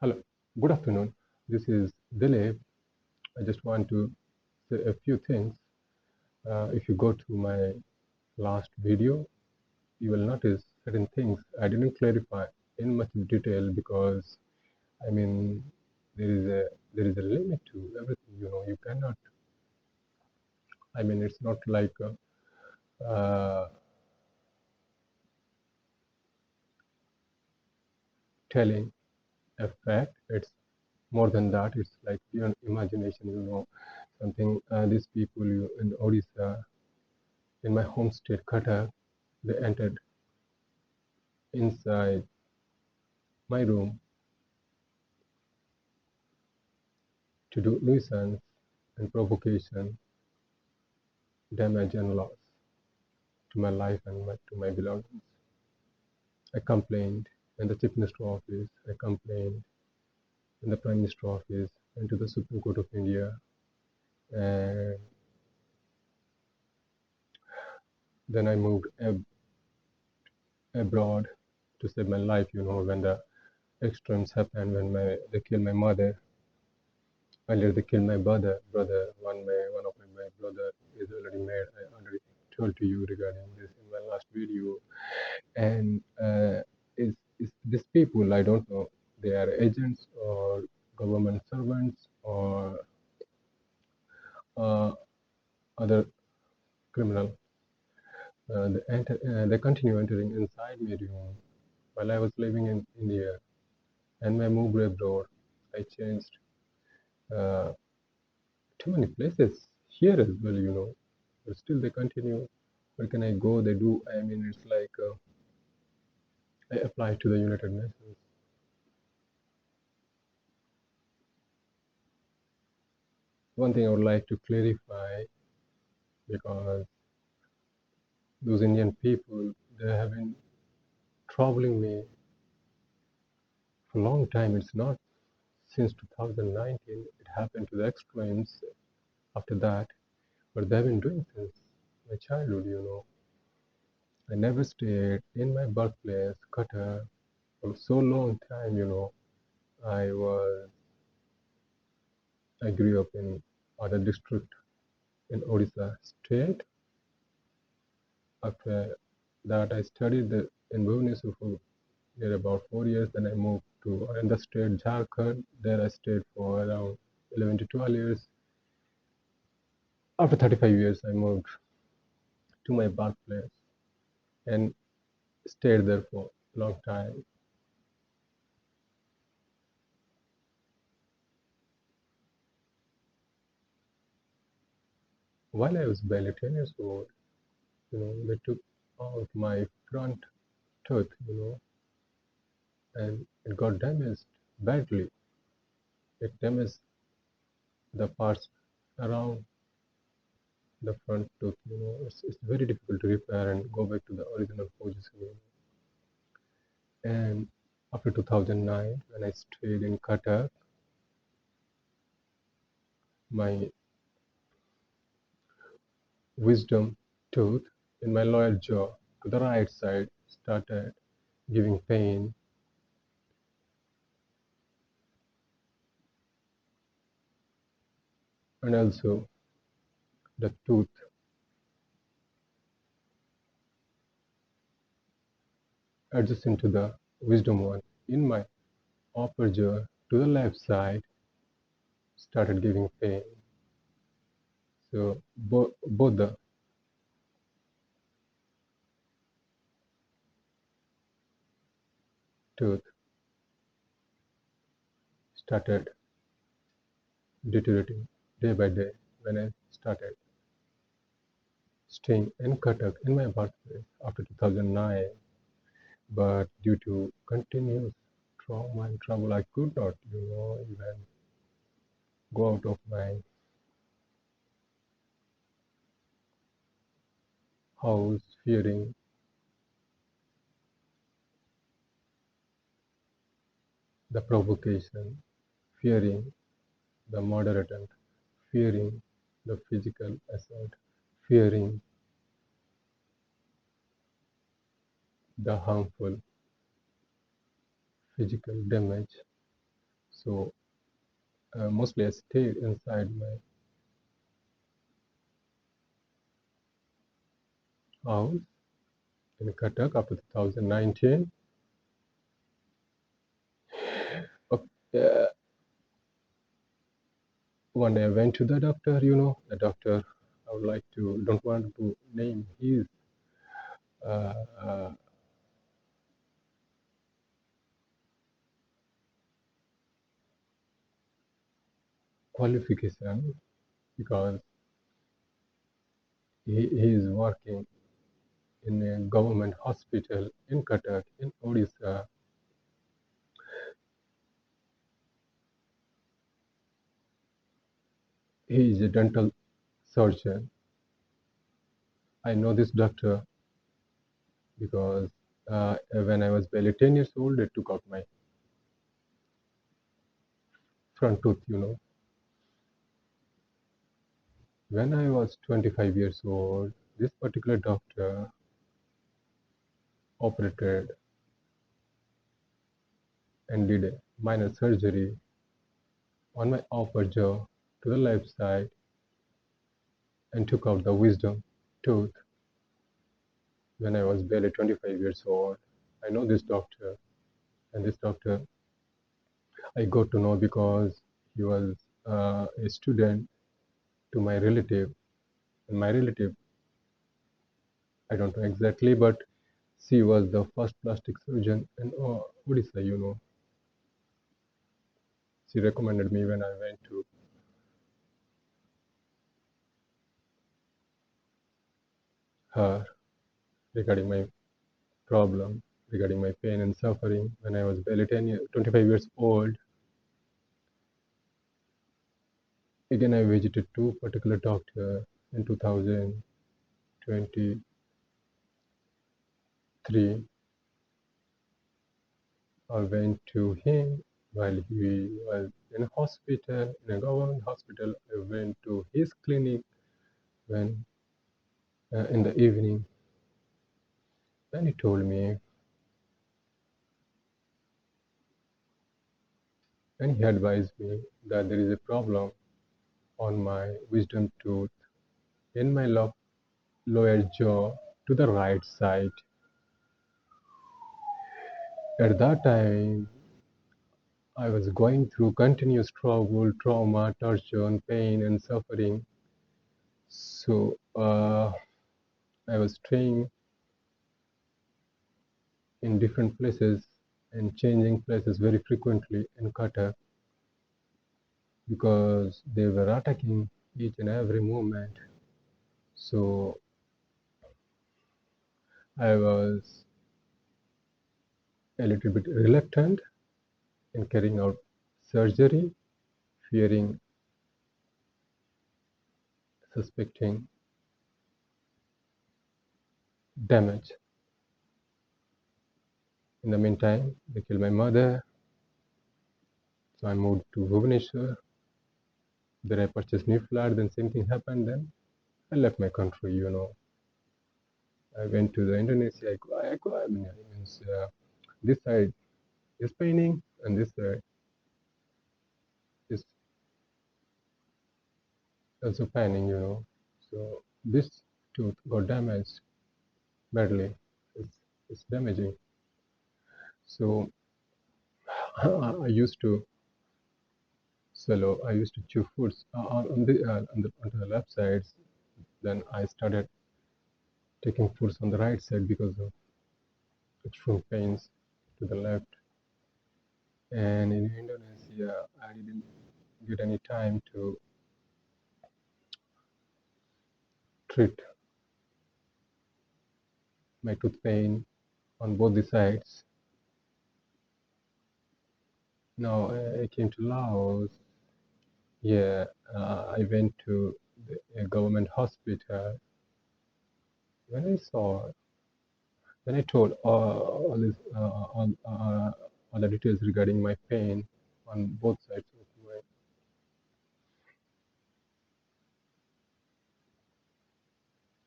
Hello, good afternoon. This is Dilip. I just want to say a few things. If you go to my last video, you will notice certain things I didn't clarify in much detail because I mean there is a limit to everything. You cannot. It's not like telling a fact. It's more than that. It's like beyond imagination. Something. These people in Odisha, in my home state, Qatar, they entered inside my room to do nuisance and provocation, damage and loss to my life and to my belongings. I complained in the Chief Minister office, I complained in the Prime Minister office and to the Supreme Court of India. And then I moved abroad to save my life, when the extremes happened, when they killed my mother. Earlier they killed my brother. One of my brother is already made. I already told to you regarding this in my last video. And is these people, I don't know, they are agents or government servants or uh, other criminal. They continue entering inside my room while I was living in India. And when I moved abroad, I changed uh, too many places here as well. But still they continue. Where can I go? They do. It's like I apply to the United Nations. One thing I would like to clarify, because those Indian people, they have been troubling me for a long time. It's not since 2019. It happened to the extremes after that, but they've been doing since my childhood. I never stayed in my birthplace, Qatar, for so long time. I was I grew up in other district in Odisha state. After that, I studied in Bhubaneswar for near about 4 years. Then I moved to another state, Jharkhand. There I stayed for around 11 to 12 years. After 35 years, I moved to my birthplace and stayed there for a long time. While I was barely 10 years old, they took out my front tooth, and it got damaged badly. It damaged the parts around the front tooth. It's very difficult to repair and go back to the original position. And after 2009, when I stayed in Qatar, my wisdom tooth in my lower jaw to the right side started giving pain, and also the tooth adjacent to the wisdom one in my upper jaw to the left side started giving pain. So both the tooth started deteriorating day by day when I started staying in Cuttack in my birthplace after 2009. But due to continuous trauma and trouble, I could not, even go out of my house, fearing the provocation, fearing the murder attempt, fearing the physical assault, fearing the harmful physical damage So mostly I stayed inside my house in Cuttack after 2019. Okay, one day I went to the doctor. The doctor. I would like to don't want to name his uh, uh, qualification because he is working in a government hospital in Cuttack in Odisha. He is a dental surgeon. I know this doctor because when I was barely 10 years old, they took out my front tooth. When I was 25 years old, this particular doctor operated and did a minor surgery on my upper jaw to the left side and took out the wisdom tooth when I was barely 25 years old. I know this doctor, and this doctor I got to know because he was a student to my relative. And my relative, I don't know exactly, but she was the first plastic surgeon in Odisha. She recommended me when I went to her regarding my problem, regarding my pain and suffering when I was barely 25 years old. Again, I visited two particular doctors in 2023. I went to him while he was in a hospital, in a government hospital. I went to his clinic when in the evening, and he told me, and he advised me that there is a problem on my wisdom tooth in my lower jaw to the right side. At that time, I was going through continuous struggle, trauma, torture, pain, and suffering. So I was staying in different places and changing places very frequently in Qatar because they were attacking each and every moment. So I was a little bit reluctant in carrying out surgery, fearing, suspecting damage. In the meantime, they killed my mother, so I moved to Bhubaneswar. Then I purchased new flat. Then same thing happened. Then I left my country. I went to the Indonesia. I mean, it means this side is paining and this side is also paining. So this tooth got damaged badly. It's, it's damaging. So I used to swallow. I used to chew foods on the left side. Then I started taking foods on the right side because of extreme pains to the left. And in Indonesia, I didn't get any time to treat my tooth pain on both the sides. Now I came to Laos. Yeah, I went to a government hospital. When I saw, when I told all the details regarding my pain on both sides of my,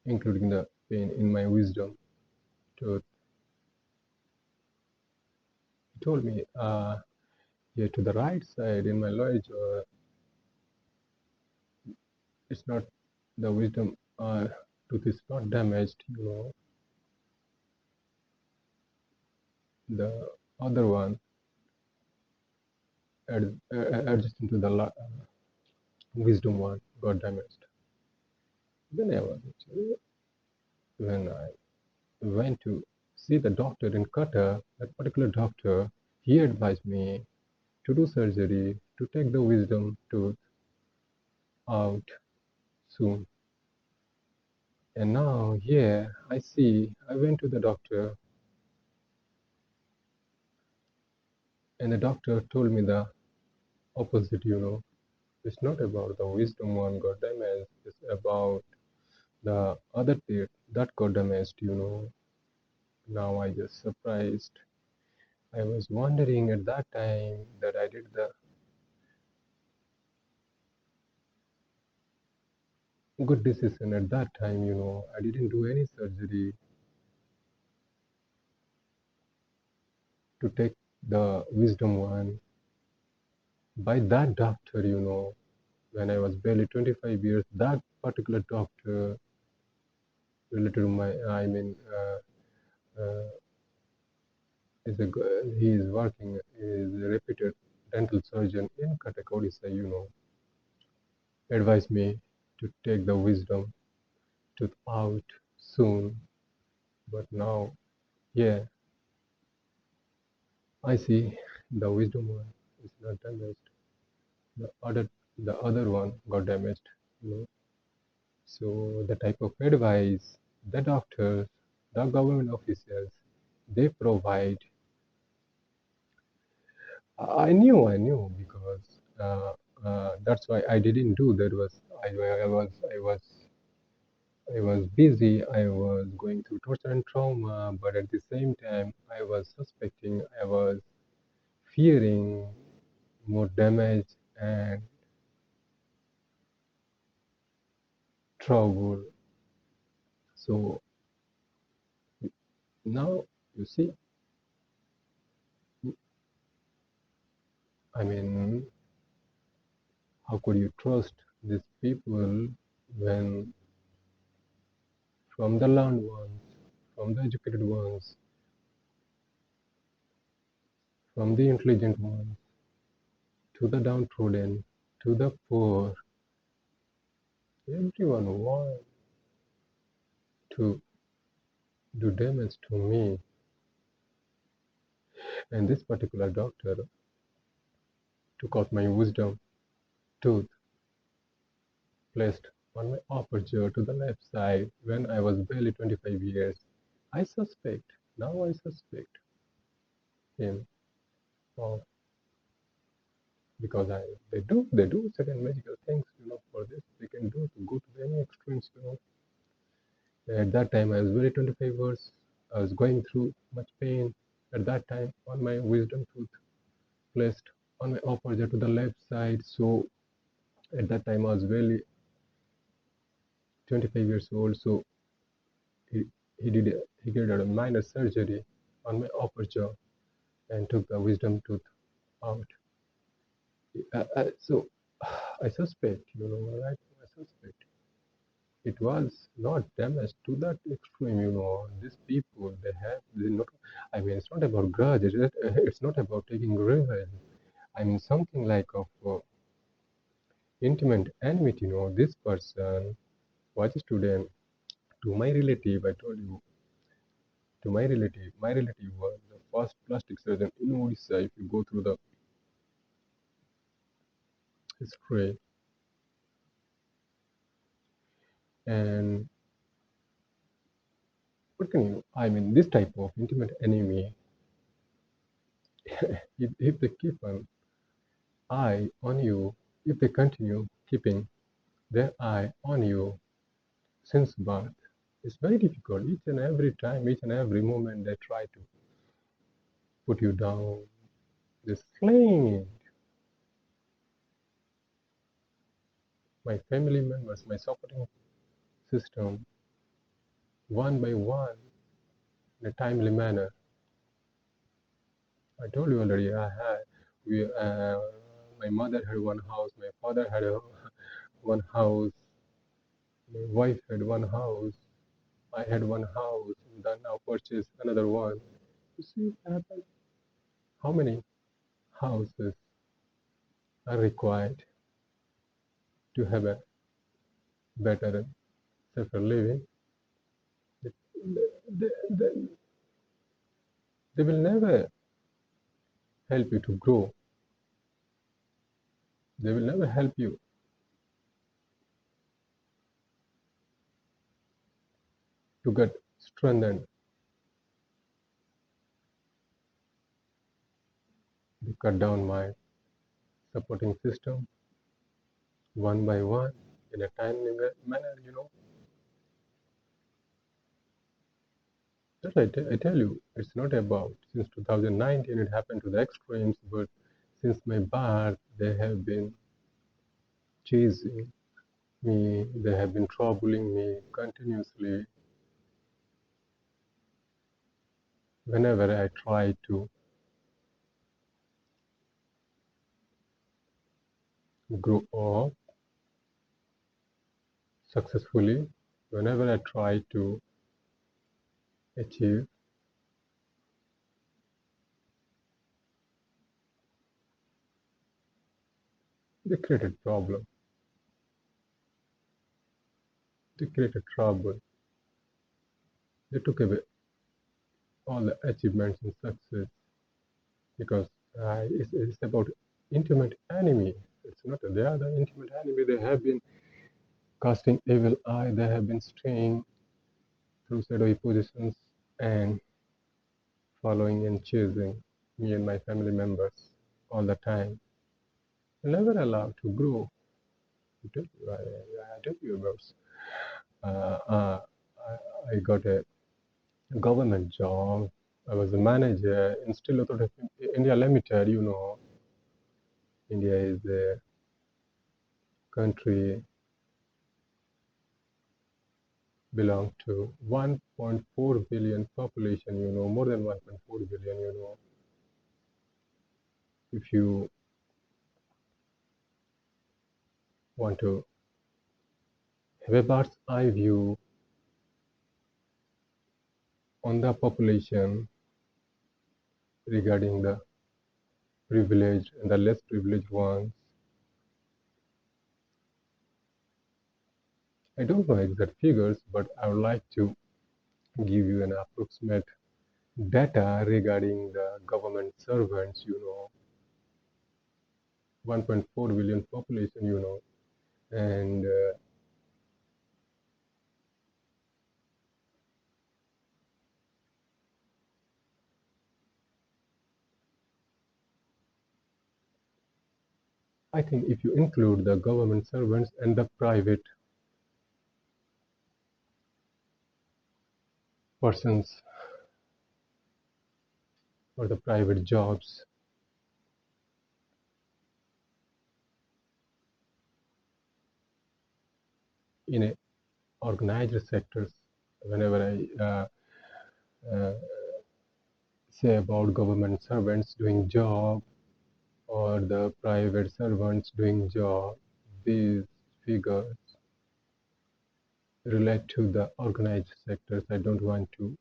including the pain in my wisdom tooth, he told me, Here to the right side in my lower jaw, it's not the wisdom tooth is not damaged, the other one adjacent to the wisdom one got damaged. Then I was actually, when I went to see the doctor in Qatar, that particular doctor, he advised me to do surgery to take the wisdom tooth out soon. And now here I see I went to the doctor and the doctor told me the opposite. It's not about the wisdom one got damaged, it's about the other teeth that got damaged. Now I just surprised. I was wondering at that time that I did the good decision at that time. I didn't do any surgery to take the wisdom one. By that doctor, when I was barely 25 years, that particular doctor related to my, is he is working, is a reputed dental surgeon in Cuttack, Odisha, advised me to take the wisdom tooth out soon. But now, yeah, I see the wisdom one is not damaged. The other one got damaged. So the type of advice the doctors, the government officials, they provide. I knew because that's why I didn't do. That was I was busy. I was going through torture and trauma, but at the same time, I was suspecting. I was fearing more damage and trouble. So now you see, I mean, how could you trust these people when from the learned ones, from the educated ones, from the intelligent ones, to the downtrodden, to the poor, everyone wants to do damage to me. And this particular doctor took out my wisdom tooth, placed on my upper jaw to the left side when I was barely 25 years. I suspect, now I suspect him of because they do certain magical things for this they can do to go to any extremes. At that time I was very 25 years. I was going through much pain at that time on my wisdom tooth placed on my upper jaw to the left side. So at that time I was really 25 years old. So he, he did a minor surgery on my upper jaw and took the wisdom tooth out. So I suspect, right? I suspect it was not damaged to that extreme. These people, they not, I mean, it's not about grudge, it's not about taking revenge. I mean, something like of intimate enmity. This person was a student to my relative. I told you, to my relative was the first plastic surgeon in Odisha. If you go through the history, and what can you, I mean, this type of intimate enemy, if they keep an eye on you, if they continue keeping their eye on you since birth, it's very difficult. Each and every time, each and every moment, they try to put you down. They sling my family members, my supporting system, one by one, in a timely manner. I told you already, I had My mother had one house, my father had one house, my wife had one house, I had one house, and then now purchased another one. You see what happened? How many houses are required to have a better and safer living? They, they, they will never help you to grow. They will never help you to get strengthened. They cut down my supporting system one by one in a timely manner, you know. That I tell you, it's not about since 2019 it happened to the extremes, but since my birth, they have been chasing me, they have been troubling me continuously whenever I try to grow up successfully, whenever I try to achieve, they created problem, they created trouble, they took away all the achievements and success because it's about intimate enemy. It's not they are the intimate enemy. They have been casting evil eye. They have been straying through shadowy positions and following and chasing me and my family members all the time. Never allowed to grow. I tell you about. Uh, uh, I got a government job. I was a manager in Steel Authority of India Limited. You know, India is a country belong to 1.4 billion population, you know, more than 1.4 billion, you know. If you want to have a bird's eye view on the population regarding the privileged and the less privileged ones, I don't know exact figures, but I would like to give you an approximate data regarding the government servants, you know, 1.4 billion population, you know, and I think if you include the government servants and the private persons or the private jobs in a organized sectors, whenever I uh, say about government servants doing job or the private servants doing job, these figures relate to the organized sectors. I don't want to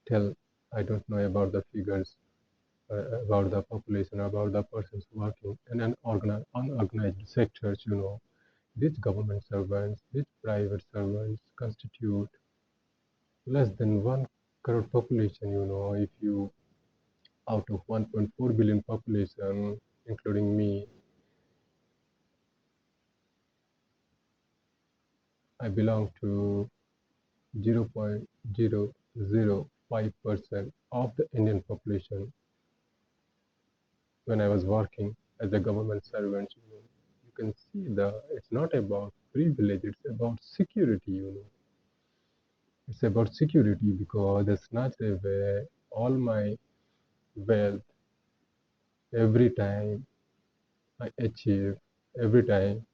tell, I don't know about the figures, about the population, about the persons working in an unorganized sectors, you know. These government servants, these private servants constitute less than 1 crore population, you know. If you out of 1.4 billion population, including me, I belong to 0.005% of the Indian population when I was working as a government servant. You know, you can see it's not about privilege, it's about security, you know. It's about security because they snatch away all my wealth every time I achieve, every time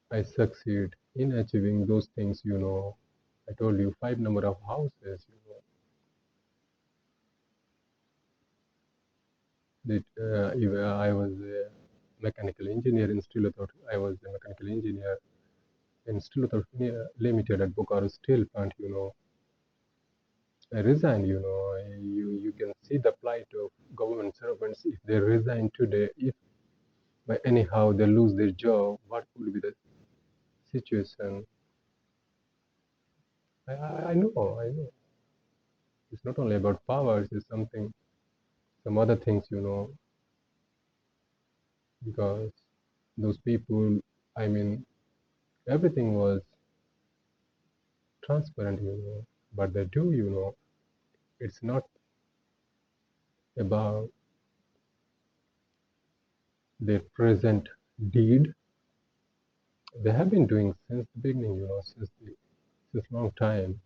I succeed in achieving those things, you know. I told you 5 number of houses, you know. Even I was a mechanical engineer in Steel Authority. I was a mechanical engineer in Steel Authority Limited at Bokaro Steel Plant. I resigned. You can see the plight of government servants if they resign today. If by anyhow they lose their job, what would be the situation? I know. I know. It's not only about powers. It's some other things. Because those people. I mean, everything was transparent. But they do. It's not about their present deed. They have been doing since the beginning, since long time,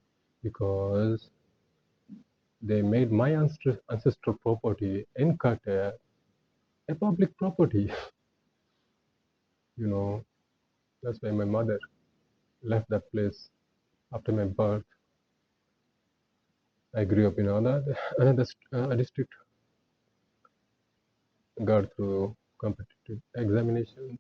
because they made my ancestral property in Qatar a public property. you know, that's why my mother left that place after my birth. I grew up in another district, got through competitive examinations.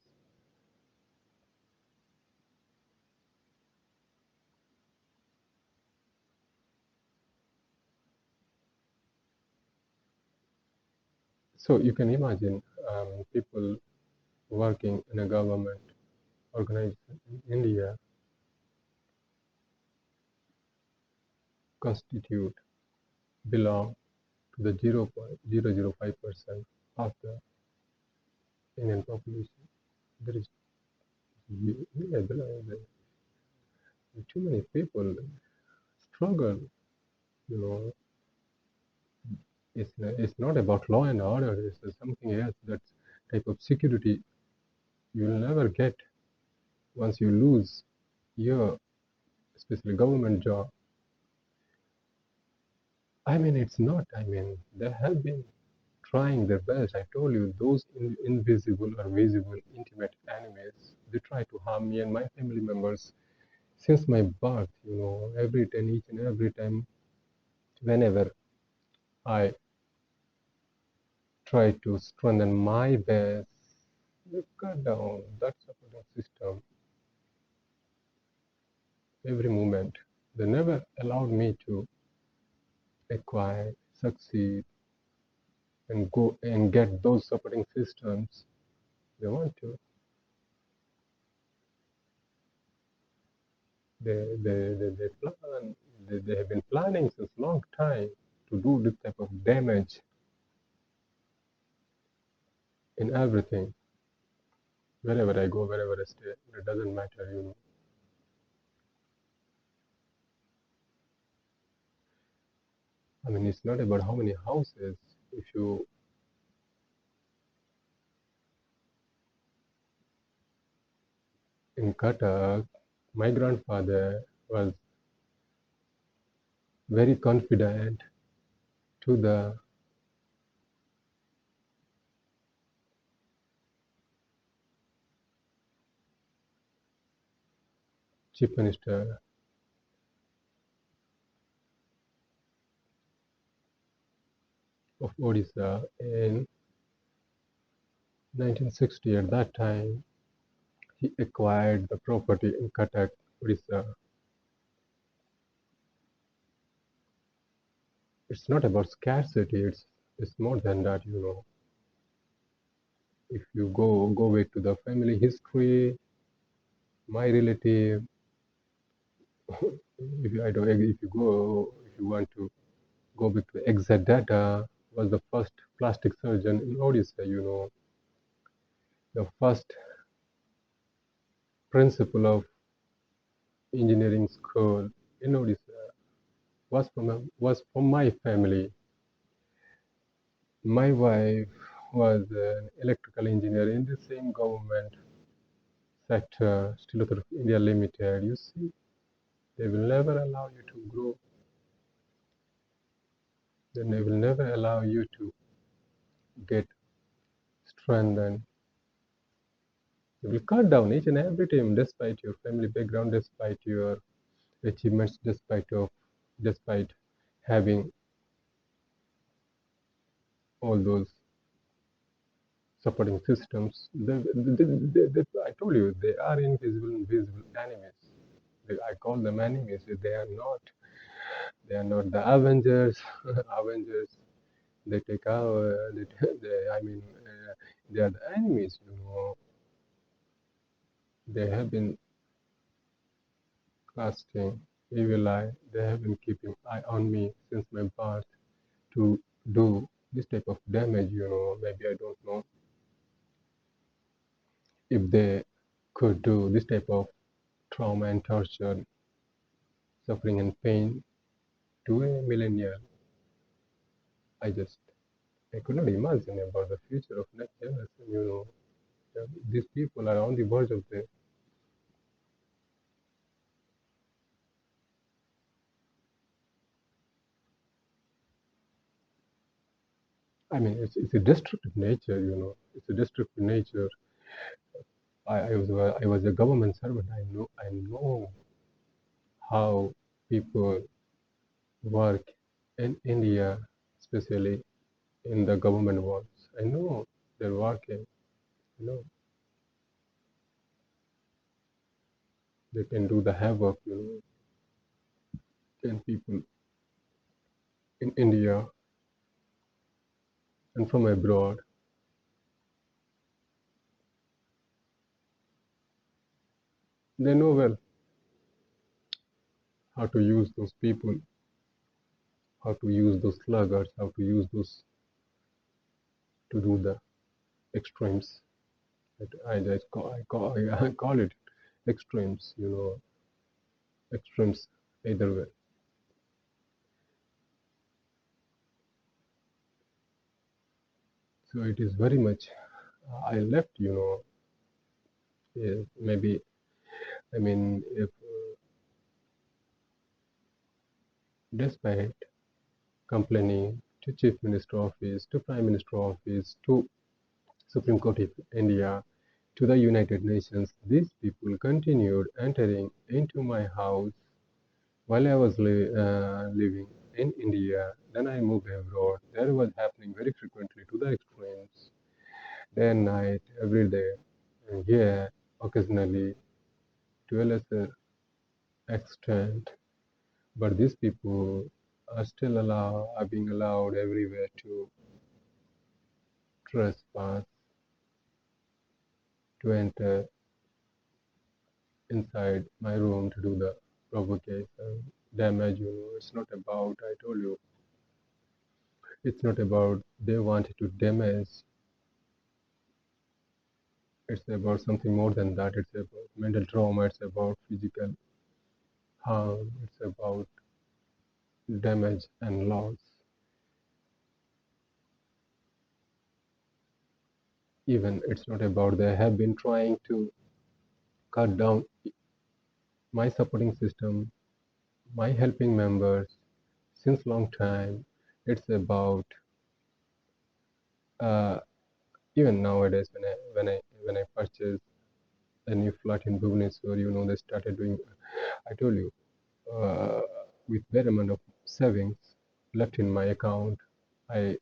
So you can imagine people working in a government organization in India constitute belong to the 0.005% of the Indian population. There is yeah, too many people struggle. You know, it's not about law and order. It's something else. That type of security you'll never get once you lose your, especially government job. I mean, it's not. I mean, they have been trying their best. I told you, those invisible or visible intimate enemies, they try to harm me and my family members since my birth. Each and every time, whenever I try to strengthen my base, they cut down that supporting system every moment. They never allowed me to acquire, succeed, and go and get those supporting systems they want to. They plan. They have been planning since long time to do this type of damage in everything. Wherever I go, wherever I stay, it doesn't matter. I mean, it's not about how many houses. If you in Qatar, my grandfather was very confident to the chief minister of Odisha in 1960. At that time, he acquired the property in Cuttack, Odisha. It's not about scarcity. It's more than that. If you go back to the family history, my relative, if you want to go back to exact data, was the first plastic surgeon in Odisha. The first principal of engineering school in Odisha was from my family. My wife was an electrical engineer in the same government sector, Steel Authority of India Limited. You see, they will never allow you to grow. Then they will never allow you to get strengthened. They will cut down each and every time, despite your family background, despite your achievements, despite having all those supporting systems. I told you they are invisible enemies. I call them enemies. They are not. They are not the Avengers. Avengers. They take our. I mean, they are the enemies. They have been casting evil eye. They have been keeping eye on me since my birth to do this type of damage. Maybe I don't know if they could do this type of trauma and torture, suffering and pain to a millennial. I could not imagine about the future of next generation. These people are on the verge of the. I mean, it's a destructive nature. It's a destructive nature. I was a government servant. I know how people work in India, especially in the government ones. I know they're working. You know, they can do the havoc. And people in India and from abroad, they know well how to use those people, how to use those sluggards, how to use those to do the extremes. I call it extremes. Extremes either way. So it is very much. I left. Maybe I mean if despite complaining to Chief Minister office, to Prime Minister office, to Supreme Court of India, to the United Nations, these people continued entering into my house while I was living in India. Then I moved abroad. That was happening very frequently to the extremes, day and night, every day. And here, occasionally, to a lesser extent. But these people are being allowed everywhere to trespass, to enter inside my room to do the provocation, damage. It's not about, I told you, it's not about they wanted to damage. It's about something more than that. It's about mental trauma. It's about physical harm. It's about damage and loss. Even it's not about they have been trying to cut down my supporting system, my helping members since long time. It's about uh, even nowadays when I purchase a new flat in Bhubaneswar, they started doing. I told you, uh, with very amount of savings left in my account, I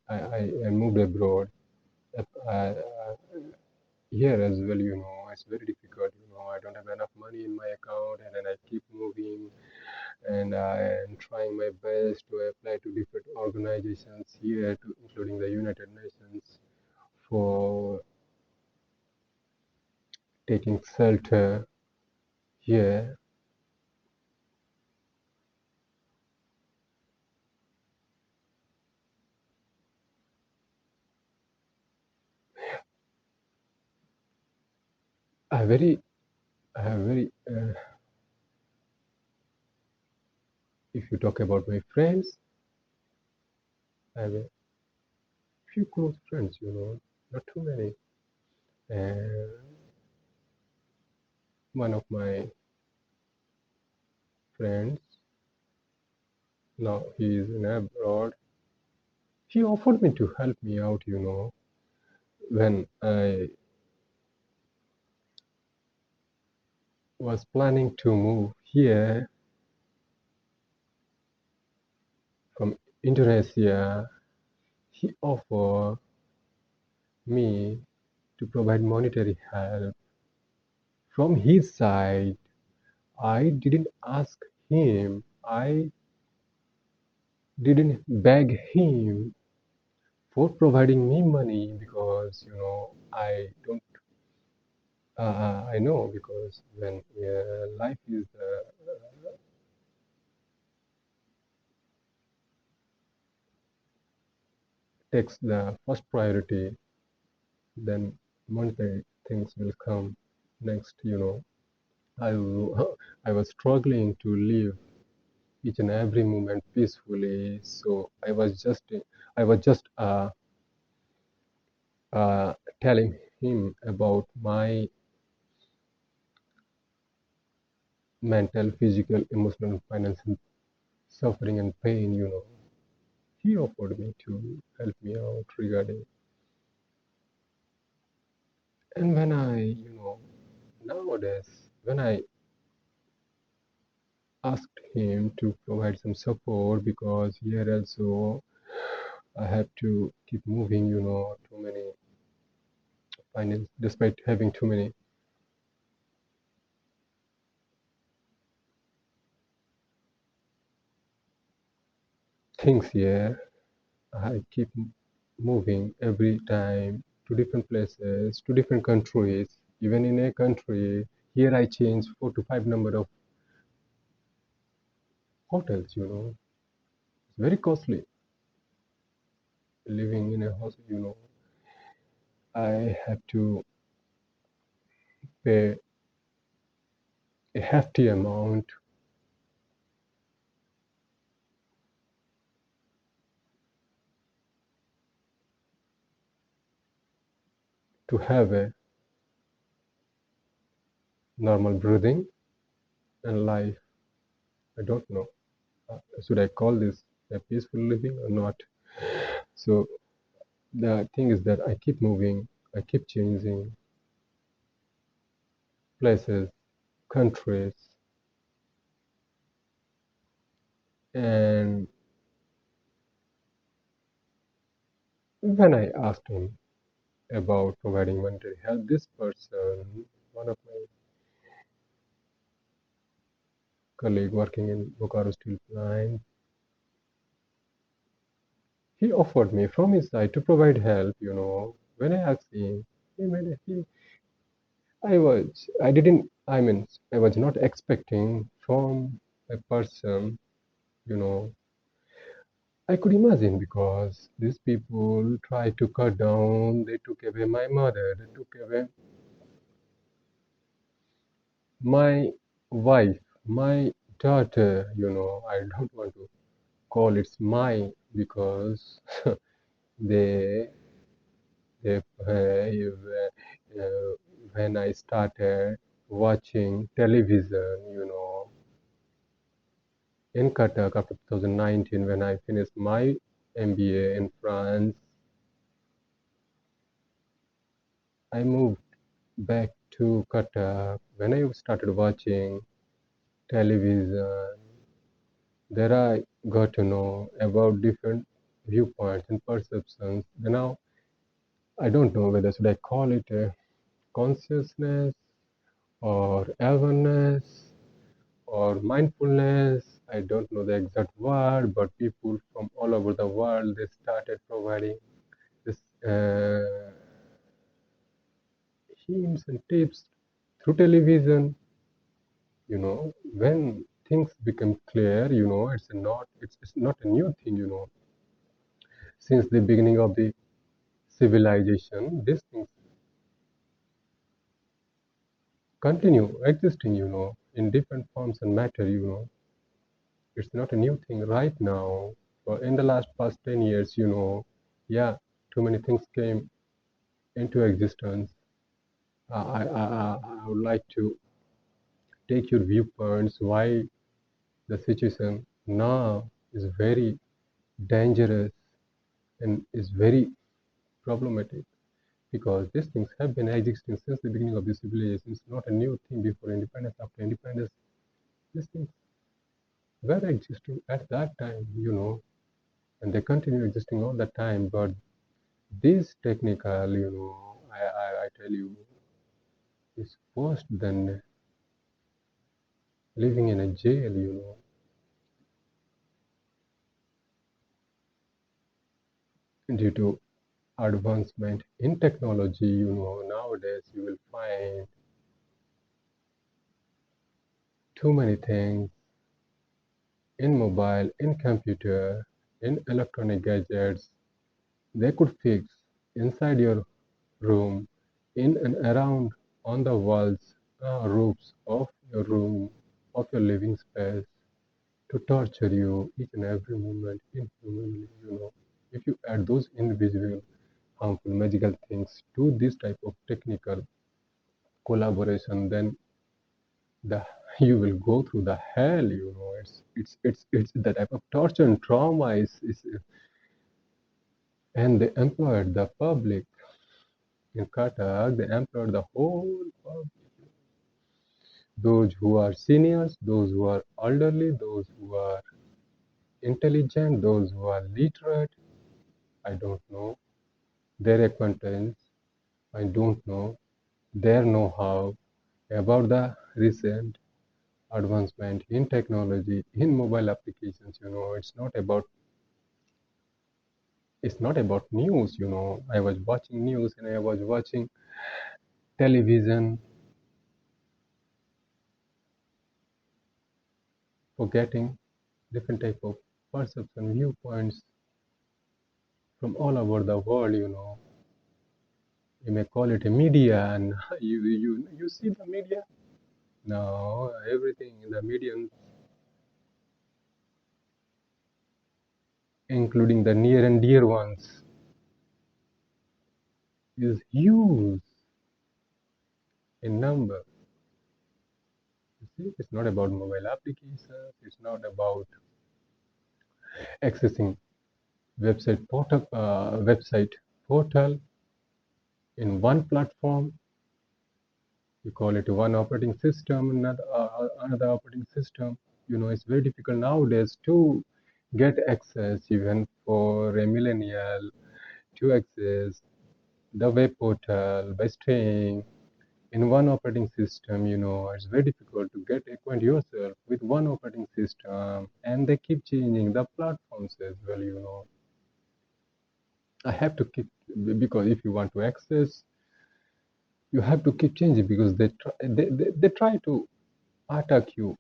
moved abroad. Uh, Here as well, it's very difficult. I don't have enough money in my account, and then I keep moving, and I am trying my best to apply to different organizations here, including the United Nations, for taking shelter here. I very, I have very. If you talk about my friends, I have a few close friends. Not too many. And one of my friends, now he is in abroad. He offered me to help me out. When I was planning to move here from Indonesia, he offered me to provide monetary help. From his side, I didn't ask him, I didn't beg him for providing me money because, I don't, I know because when life is takes the first priority, then monetary things will come next. I was struggling to live each and every moment peacefully. So I was just uh, telling him about my mental, physical, emotional, and financial suffering and pain. He offered me to help me out regarding. And when nowadays, when I asked him to provide some support because here also I have to keep moving, too many finance, despite having too many things here. I keep moving every time to different places, to different countries. Even in a country, here I change 4 to 5 number of hotels. It's very costly living in a house. I have to pay a hefty amount to have a normal breathing and life. I don't know. Should I call this a peaceful living or not? So the thing is that I keep moving, I keep changing places, countries, and when I asked him about providing monetary help, this person, one of my colleague working in Bokaro Steel Plant, he offered me from his side to provide help. When I asked him, I didn't, I mean, I was not expecting from a person, you know, I could imagine because these people tried to cut down, they took away my mother, they took away my wife, my daughter. I don't want to call it my because they, when I started watching television, in Qatar after 2019 when I finished my MBA in France, I moved back to Qatar. When I started watching television, there I got to know about different viewpoints and perceptions. Now I don't know whether should I call it a consciousness or awareness or mindfulness. I don't know the exact word, but people from all over the world they started providing this hints and tips through television. When things become clear, it's not a new thing. Since the beginning of the civilization, these things continue existing. In different forms and matter. It's not a new thing right now. But in the last past 10 years, yeah, too many things came into existence. I would like to take your viewpoints why the situation now is very dangerous and is very problematic because these things have been existing since the beginning of the civilization. It's not a new thing before independence, after independence. These things were existing at that time, and they continue existing all the time. But this technical, I tell you, is worse than living in a jail, due to advancement in technology. Nowadays you will find too many things in mobile, in computer, in electronic gadgets. They could fix inside your room, in and around on the walls, roofs of your room, of your living space, to torture you each and every moment inhumanly. If you add those invisible, harmful, magical things to this type of technical collaboration, then the you will go through the hell. It's the type of torture and trauma is and they employed the public in Qatar. They employed the whole public, those who are seniors, those who are elderly, those who are intelligent, those who are literate. I don't know their acquaintance. I don't know their know-how about the recent advancement in technology in mobile applications. It's not about news. I was watching news and I was watching television for getting different type of perception viewpoints from all over the world. You may call it a media, and you see the media now. Everything in the media, including the near and dear ones, is huge in number. You see, it's not about mobile applications. It's not about accessing website portal in one platform. You call it one operating system, another operating system. It's very difficult nowadays to get access, even for a millennial, to access the web portal by staying in one operating system. It's very difficult to get acquaint yourself with one operating system, and they keep changing the platforms as well. I have to keep, because if you want to access, you have to keep changing, because they try to attack you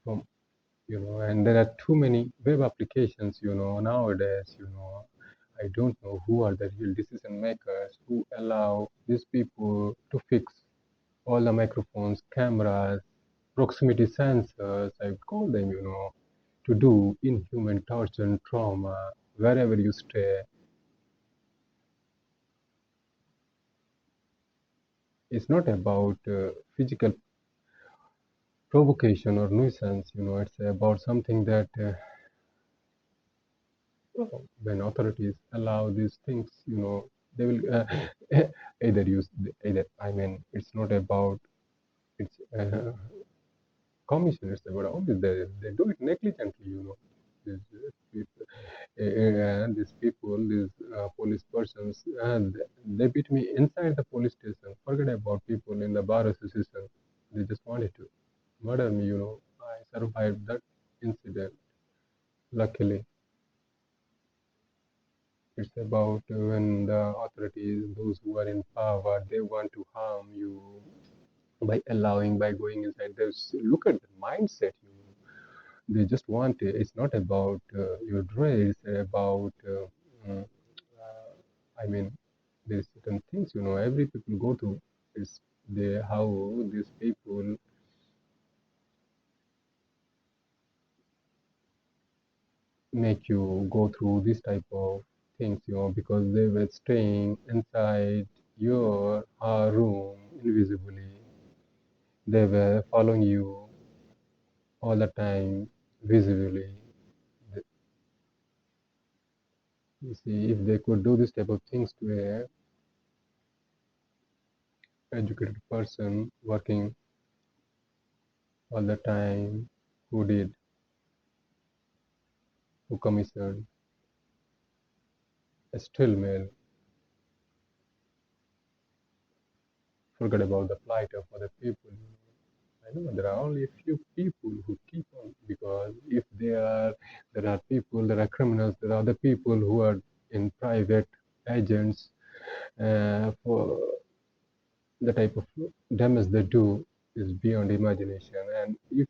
from, and there are too many web applications, nowadays. I don't know who are the real decision makers who allow these people to fix all the microphones, cameras, proximity sensors, I would call them, to do inhuman torture and trauma wherever you stay. It's not about physical provocation or nuisance. It's about something that when authorities allow these things, they will either use either. I mean, it's not about it's commission. It's about obviously they do it negligently. These police persons, and they beat me inside the police station. Forget about people in the bar association. They just wanted to murder me. I survived that incident. Luckily, it's about when the authorities, those who are in power, they want to harm you by allowing, by going inside. Look at the mindset. They just want. It's not about your dress. It's about. I mean, there's certain things. Every people go through. Is they how these people make you go through this type of things, because they were staying inside your room invisibly. They were following you all the time visibly. You see, if they could do this type of things to a educated person working all the time, who did, who commissioned a still male, forget about the plight of other people. I know there are only a few people who keep on, because if there are people, there are criminals, there are other people who are in private agents for the type of damage they do is beyond imagination. And if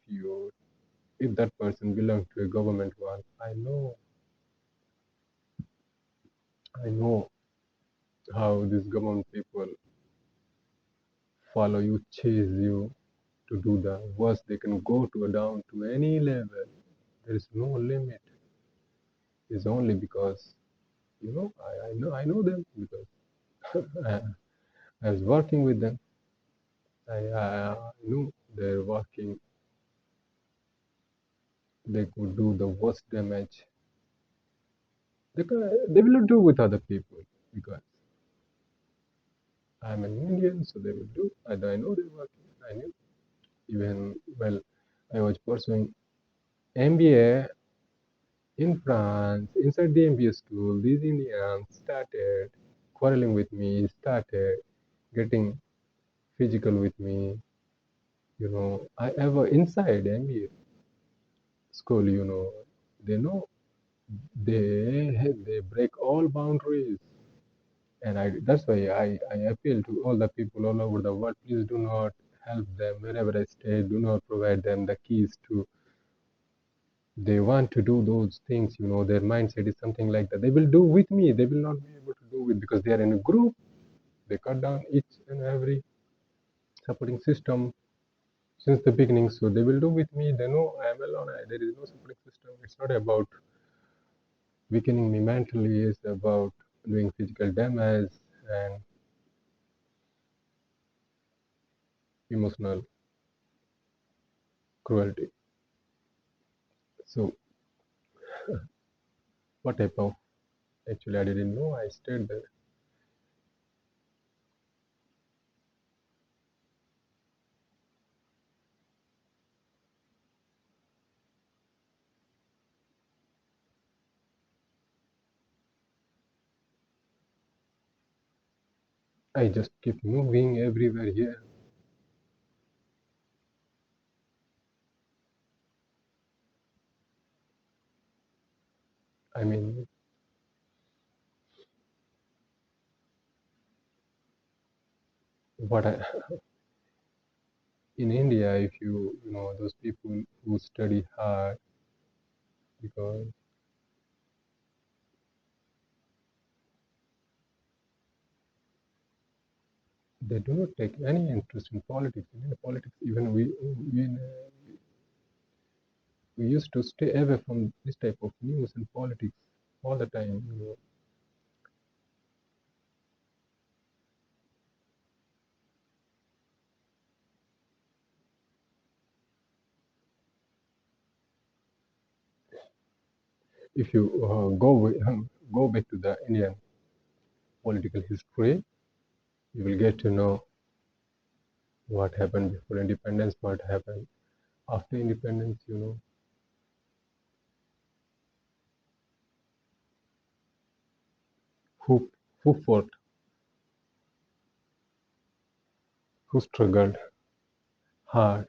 that person belongs to a government one, I know how these government people follow you, chase you to do the worst. They can go to down to any level. There is no limit. It's only because I know them because I, I was working with them. I knew they're working. They could do the worst damage. They will not do with other people because I'm an Indian, so they will do. I know they're working. I knew even well. I was pursuing MBA in France. Inside the MBA school, these Indians started quarreling with me. Started getting physical with me. I ever inside MBA school. They know they break all boundaries, and that's why I appeal to all the people all over the world. Please do not help them wherever I stay. Do not provide them the keys to. They want to do those things. Their mindset is something like that. They will do with me. They will not be able to do with because they are in a group. They cut down each and every supporting system since the beginning. So they will do with me. They know I am alone. There is no supporting system. It's not about weakening me mentally. It's about doing physical damage and emotional cruelty. So what type of actually I didn't know. I stayed there. I just keep moving everywhere here. I mean, what I in India, if you know those people who study hard because they do not take any interest in politics. In politics, even we used to stay away from this type of news and politics all the time. If you go back to the Indian political history, you will get to know what happened before independence, what happened after independence. Who who fought, who struggled hard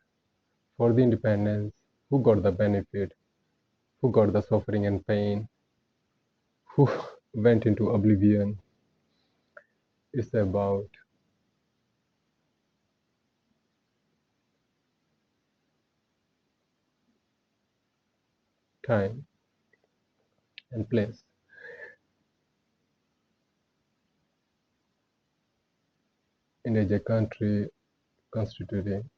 for the independence, who got the benefit, who got the suffering and pain, who went into oblivion. It's about time and place. India is a country constituting,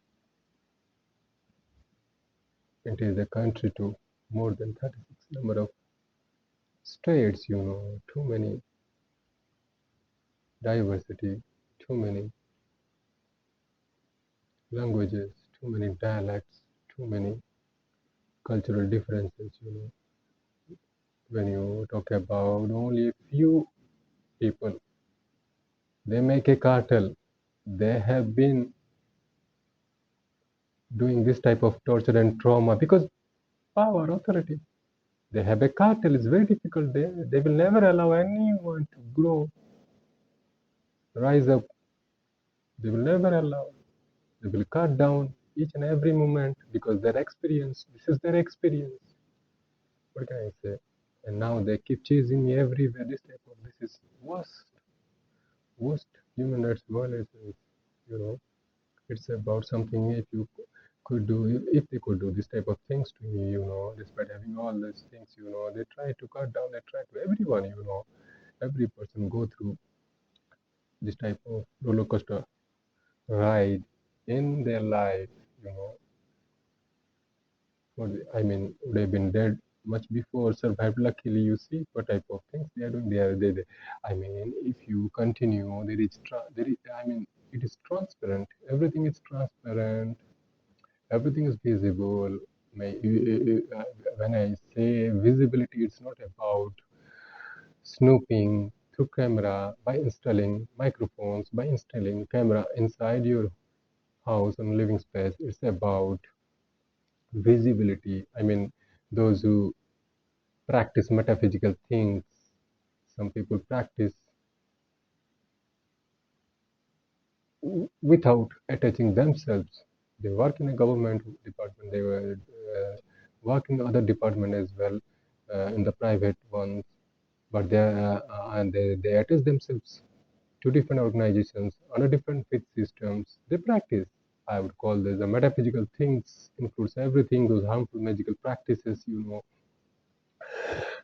it is a country to more than 36 number of states, too many diversity, too many languages, too many dialects, too many cultural differences. When you talk about only a few people, they make a cartel. They have been doing this type of torture and trauma because power, authority. They have a cartel. It's very difficult. They will never allow anyone to grow, rise up They will never allow. They will cut down each and every moment because their experience, this is their experience. What can I say? And now they keep chasing me everywhere. This type of this is worst human rights violations. You know, it's about something if you could do if they could do this type of things to me. You know, despite having all these things, you know, they try to cut down. They try to everyone. You know, every person go through this type of roller coaster ride in their life. You know, I mean, would have been dead much before, survived. Luckily, you see what type of things they are doing. I mean, if you continue, there is, I mean, it is transparent. Everything is transparent. Everything is visible. When I say visibility, it's not about snooping through camera by installing microphones, by installing camera inside your house and living space. It's about visibility. I mean, those who practice metaphysical things. Some people practice without attaching themselves. They work in a government department. They work in other department as well, in the private ones. But they attach themselves to different organizations under different faith systems. They practice. I would call this the metaphysical things includes everything. Those harmful magical practices, you know,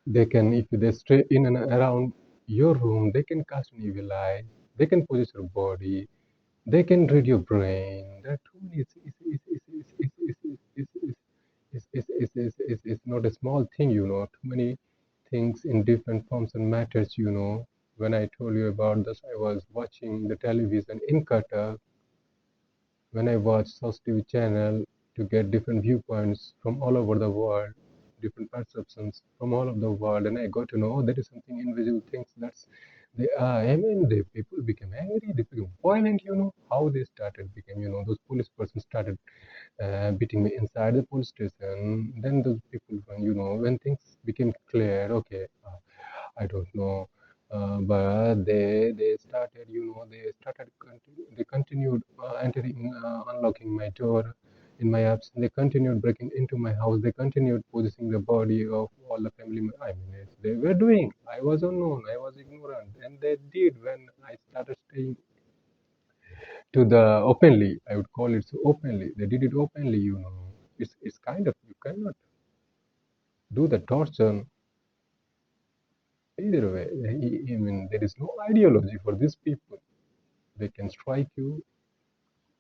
they can, if they stray in and around your room, they can cast an evil eye. They can possess your body. They can read your brain. That too is not a small thing, you know. Too many things in different forms and matters, you know. When I told you about this, I was watching the television in Qatar. When I watch South TV channel to get different viewpoints from all over the world, different perceptions from all over the world, and I got to know, oh, there is something invisible things that's they are. I mean, the people became angry, they became violent. You know how they started became. You know, those police persons started beating me inside the police station. Then those people, you know, when things became clear, okay, I don't know. But they started, you know, they continued entering, unlocking my door in my absence. They continued breaking into my house. They continued possessing the body of all the family. I mean, they were doing. I was unknown. I was ignorant, and they did when I started staying to the openly. I would call it so openly. They did it openly. You know, it's kind of you cannot do the torture either way. I mean, there is no ideology for these people. They can strike you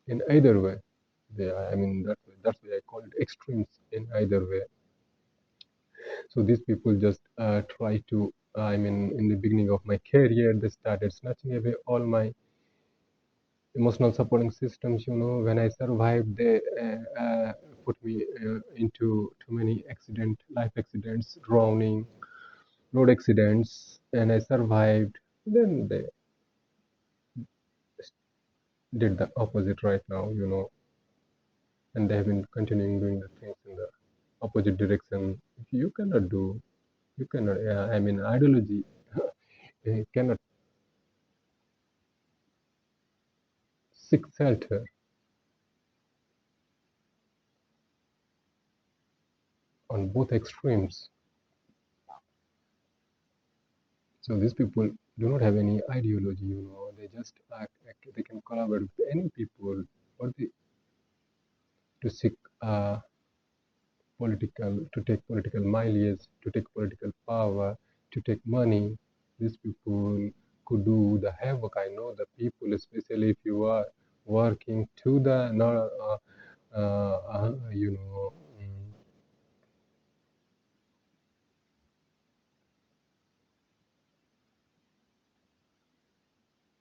in either way. I mean, that's why I call it extremes in either way. So these people just try to. I mean, in the beginning of my career, they started snatching away all my emotional supporting systems. You know, when I survived, they put me into too many life accidents, drowning, road accidents, and I survived. Then they did the opposite right now. You know, and they have been continuing doing the things in the opposite direction. You cannot do, you cannot. I mean, ideology cannot seek shelter on both extremes. So these people do not have any ideology. You know, they just they can collaborate with any people, or to seek to take political mileage, to take political power, to take money. These people could do the havoc. I know the people, especially if you are working to the not, you know,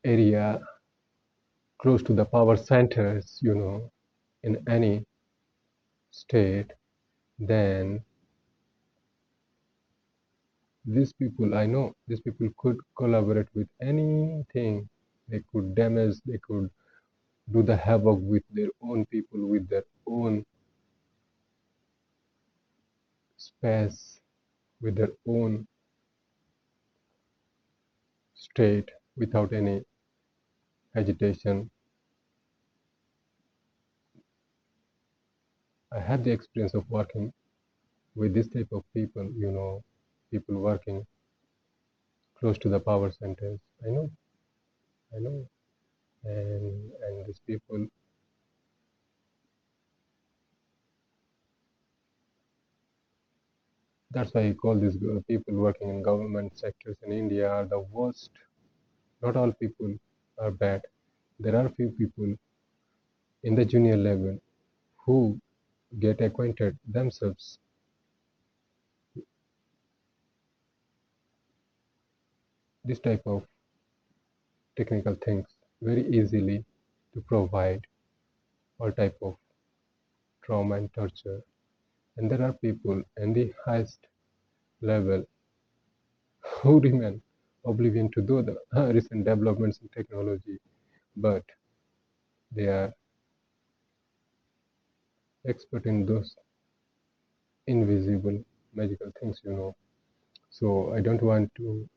area close to the power centers, you know, in any state, then these people, I know, these people could collaborate with anything. They could damage, they could do the havoc with their own people, with their own space, with their own state, without any agitation. I had the experience of working with this type of people, people working close to the power centers. I know, and these people, that's why I call these people working in government sectors in India are the worst. Not all people are bad. There are few people in the junior level who get acquainted themselves this type of technical things very easily to provide all type of trauma and torture. And there are people in the highest level who remain oblivion to the recent developments in technology, but they are expert in those invisible magical things. So I don't want to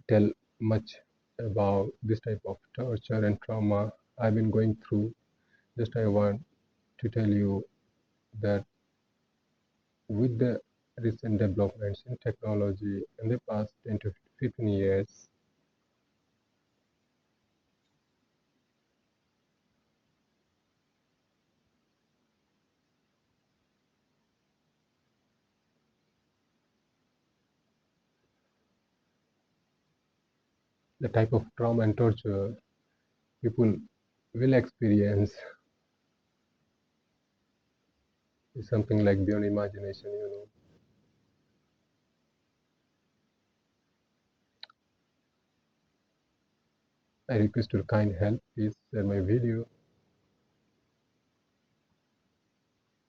tell much about this type of torture and trauma I've been going through. Just I want to tell you that with the recent developments in technology in the past 10 to 15 years, the type of trauma and torture people will experience is something like beyond imagination. I request your kind help, please share my video,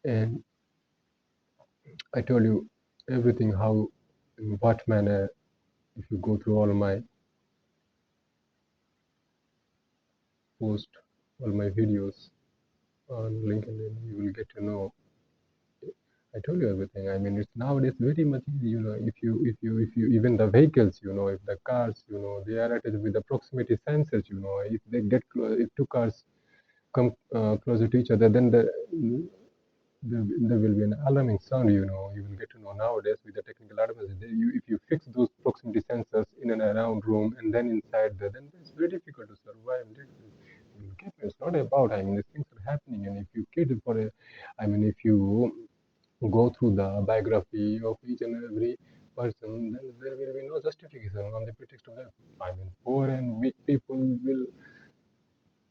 and I told you everything how, in what manner. If you go through all my post, all my videos on LinkedIn, you will get to know. I told you everything. I mean, it's nowadays very much easy. If you, even the vehicles, if the cars, they are attached with the proximity sensors. If they get if two cars come closer to each other, then there will be an alarming sound. You will get to know nowadays with the technical advances. If you fix those proximity sensors in and around room and then inside there, then it's very difficult to survive. It's not about, I mean, these things are happening, and if you cater for a, I mean, if you go through the biography of each and every person, then there will be no justification on the pretext of that. I mean, poor and weak people will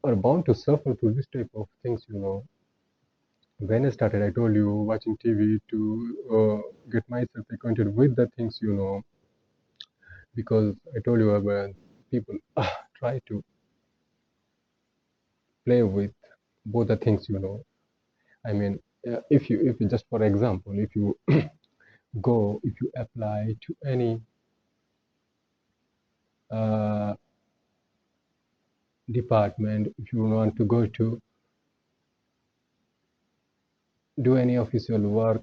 are bound to suffer through this type of things. When I started, I told you watching TV to get myself acquainted with the things, because I told you about people try to play with both the things. I mean, if you just for example, if you if you apply to any uh, department, if you want to go to do any official work,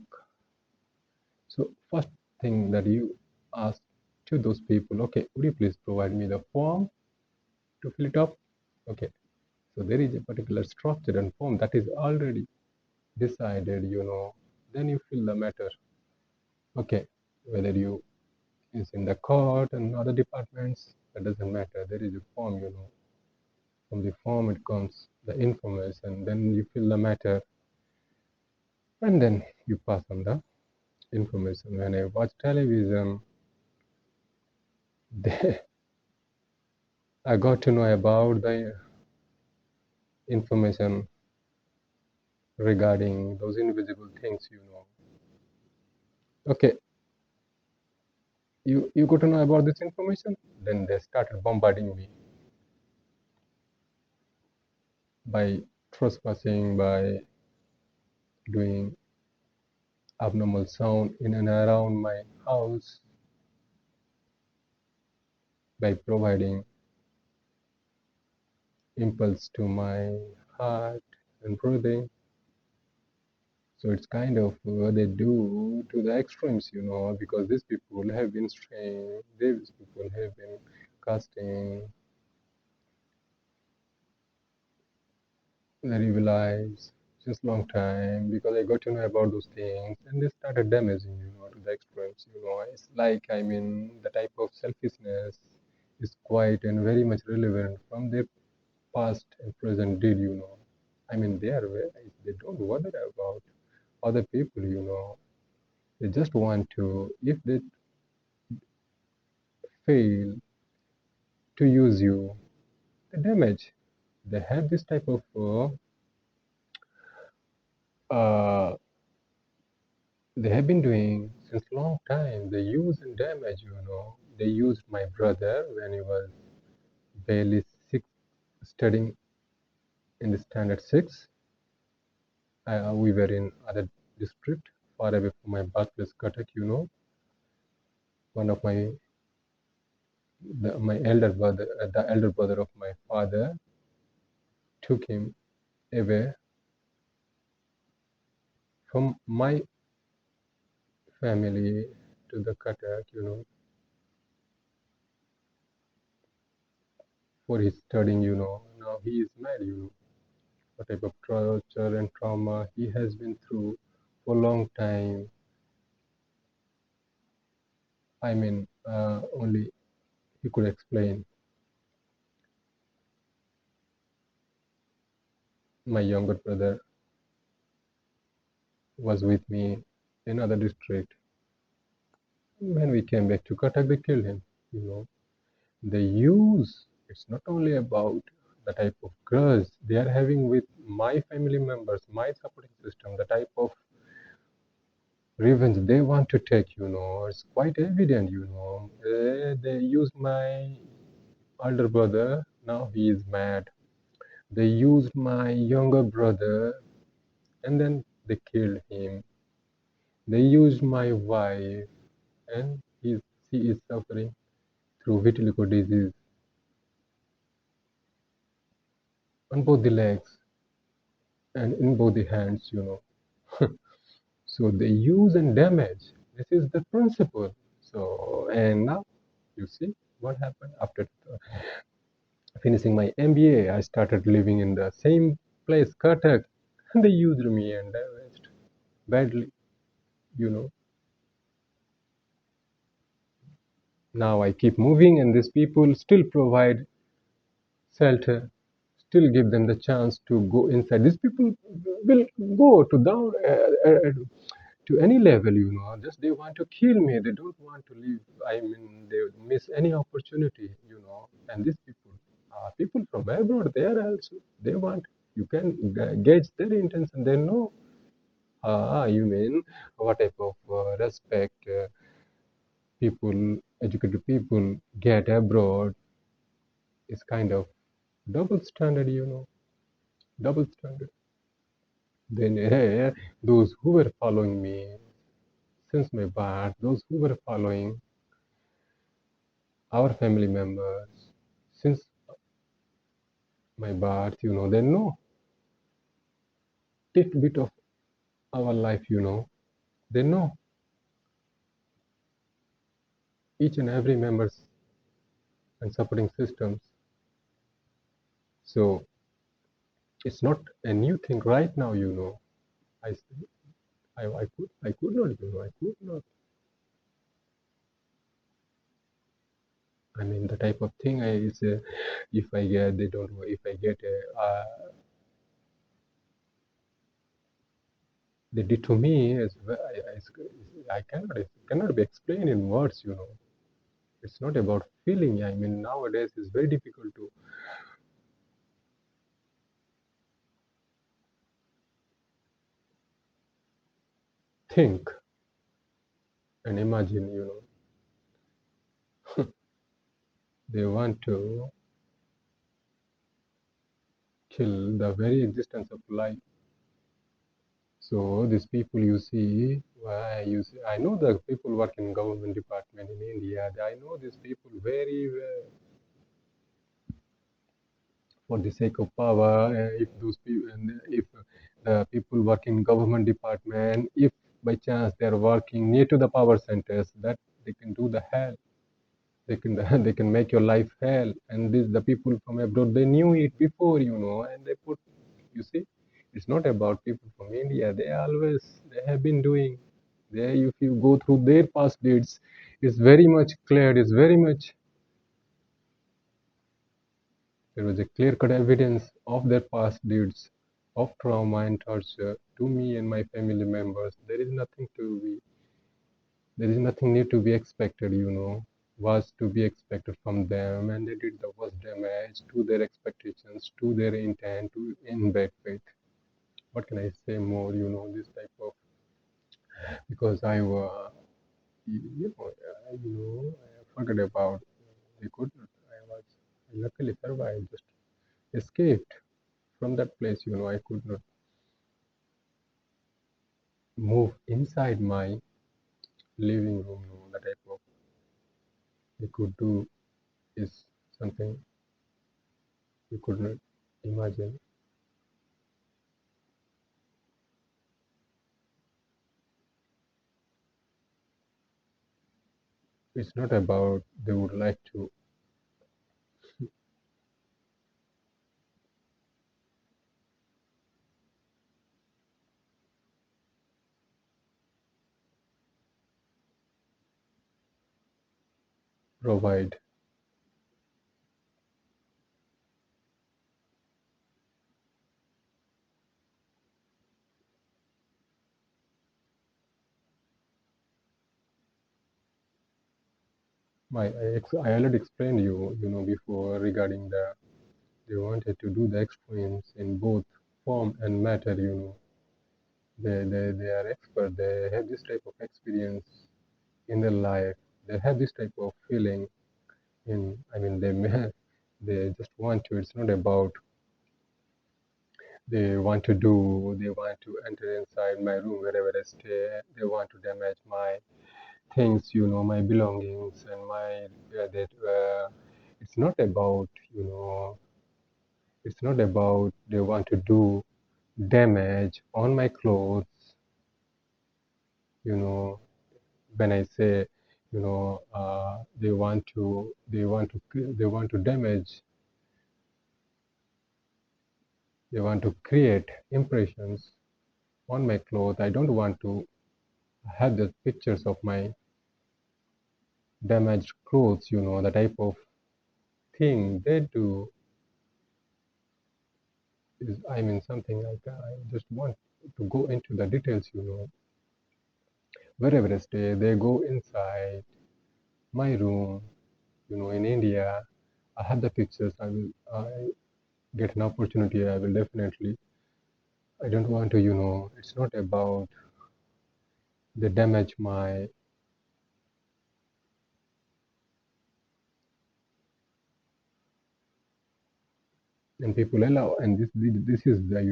so first thing that you ask to those people, okay, would you please provide me the form to fill it up? Okay, so there is a particular structure and form that is already decided. Then you fill the matter. Okay, whether you is in the court and other departments, that doesn't matter. There is a form. From the form it comes the information, then you fill the matter, and then you pass on the information. When I watch television, they, I got to know about the information regarding those invisible things. Okay, you got to know about this information, then they started bombarding me by trespassing, by doing abnormal sound in and around my house, by providing impulse to my heart and breathing. So it's kind of what they do to the extremes, because these people have been strained, these people have been casting their evil eyes. since long time because I got to know about those things and they started damaging, to the extremes. It's like, I mean, the type of selfishness is quite and very much relevant from their past and present deed, I mean, they are very, they don't bother about other people, They just want to, if they fail to use you, the damage. They have this type of uh, they have been doing since long time. They use and damage, They used my brother when he was barely six, studying in the standard six. We were in other district, far away from my birthplace, Cuttack. One of my elder brother, the elder brother of my father, took him away from my family to the Cuttack, for his studying. Now he is mad. What type of torture and trauma he has been through for a long time. I mean, only he could explain. My younger brother was with me in other district. When we came back to Cuttack, they killed him. You know, they use. It's not only about the type of grudge they are having with my family members, my supporting system, the type of revenge they want to take. It's quite evident. They used my older brother. Now he is mad. They used my younger brother and then they killed him. They used my wife and she is suffering through vitiligo disease on both the legs and in both the hands. So they use and damage. This is the principle. So, and now you see what happened after finishing my MBA. I started living in the same place, Cuttack, and they used me and damaged badly. You know, now I keep moving, and these people still provide shelter, still give them the chance to go inside. These people will go to down to any level, just they want to kill me. They don't want to live. I mean, they miss any opportunity. And these people from abroad, they are also, they want, you can gauge their intention. They know, you mean what type of respect people, educated people get abroad is kind of double standard, double standard. Then those who were following me since my birth, those who were following our family members since my birth, they know little bit of our life, they know each and every members and supporting systems. So it's not a new thing right now, I I could not, I could not. I mean, the type of thing is, if I get, they don't know if I get they did to me as well. I cannot be explained in words. It's not about feeling. I mean, nowadays it's very difficult to think and imagine. They want to kill the very existence of life. So these people you see, why you see, I know the people work in government department in India. I know these people very well for the sake of power. If those people, and if the people work in government department, if by chance they are working near to the power centers, that they can do the hell. They can they can make your life hell. And this the people from abroad, they knew it before, and they put. You see, it's not about people from India. They have been doing. They, if you go through their past deeds, it's very much clear. It's very much there was a clear-cut evidence of their past deeds, of trauma and torture to me and my family members. There is nothing need to be expected, was to be expected from them, and they did the worst damage to their expectations, to their intent, to in bad faith. What can I say more? This type of because I forgot about. They could not. I luckily survived. Just escaped from that place. I could not move inside my living room. The type of they could do is something you could not imagine. It's not about they would like to provide. I already explained before regarding they wanted to do the extremes in both form and matter. They are expert. They have this type of experience in their life. They have this type of feeling I mean, they just want to. It's not about they want to enter inside my room wherever I stay. They want to damage my things, my belongings and my that. It's not about, it's not about they want to do damage on my clothes, you know. When I say, they want to damage, they want to create impressions on my clothes. I don't want to have the pictures of my damaged clothes, the type of thing they do is, I mean, something like I just want to go into the details, wherever I stay, they go inside my room, in India. I have the pictures. I get an opportunity, I will definitely. I don't want to, it's not about they damage my, and people allow, and this is the,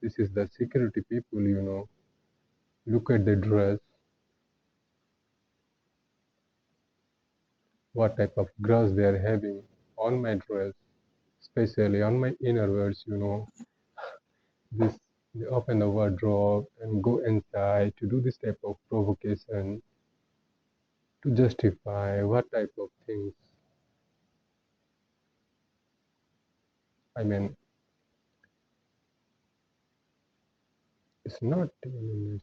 this is the security people, look at the dress, what type of grass they are having on my dress, especially on my inner words, this they open the wardrobe and go inside to do this type of provocation to justify what type of things. I mean, it's not. I mean,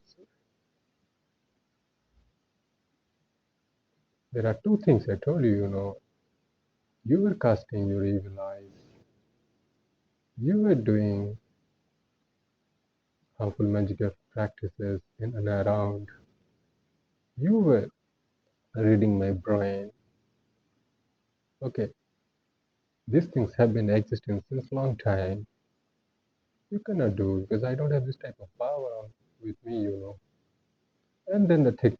there are two things I told you. You were casting your evil eyes. You were doing harmful magical practices in and around. You were reading my brain. Okay, these things have been existing since long time. You cannot do it because I don't have this type of power with me. And then the things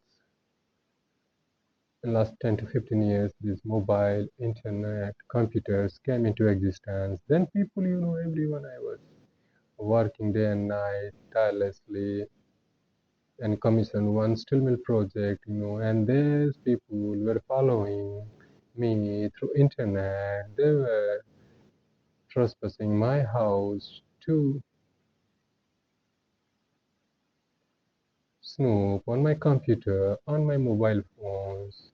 in last 10 to 15 years, this mobile, internet, computers came into existence. Then people, everyone I was working day and night tirelessly and commissioned one steel mill project, and these people were following me through internet. They were trespassing my house to snoop on my computer, on my mobile phones.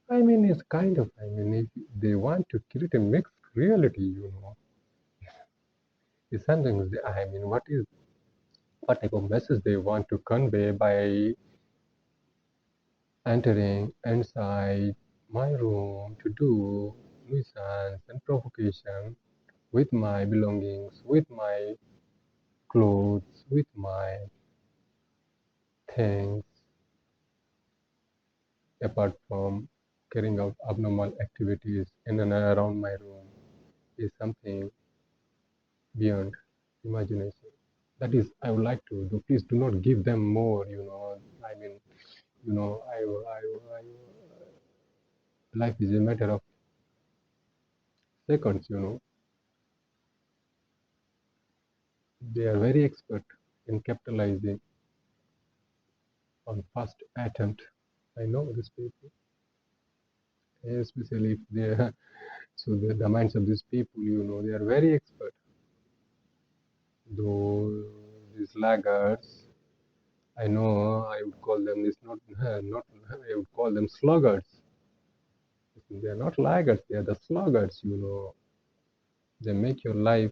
I mean, it's kind of, I mean, if they want to create a mixed reality, is something. I mean, what type of message they want to convey by entering inside my room to do nuisance and provocation with my belongings, with my clothes, with my things, apart from carrying out abnormal activities in and around my room, is something beyond imagination. That is, I would like to do. Please do not give them more. I mean, life is a matter of seconds. They are very expert in capitalizing on first attempt. I know these people, especially if they are, so the minds of these people, they are very expert. Though these laggards, I know I would call them this not not I would call them sluggards. They are not laggards, they are the sluggards. They make your life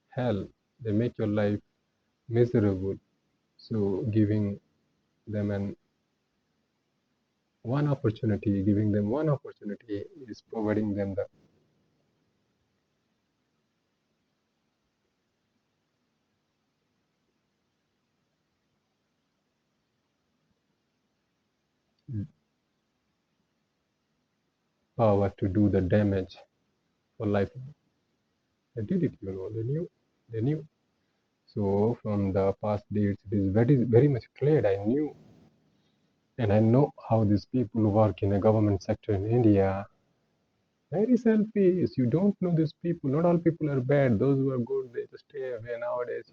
hell. They make your life miserable. So giving them one opportunity is providing them the power to do the damage for life. They did it. They knew. So from the past days, it is very, very much clear. I knew, and I know how these people work in the government sector in India. Very selfish. You don't know these people. Not all people are bad. Those who are good, they just stay away nowadays.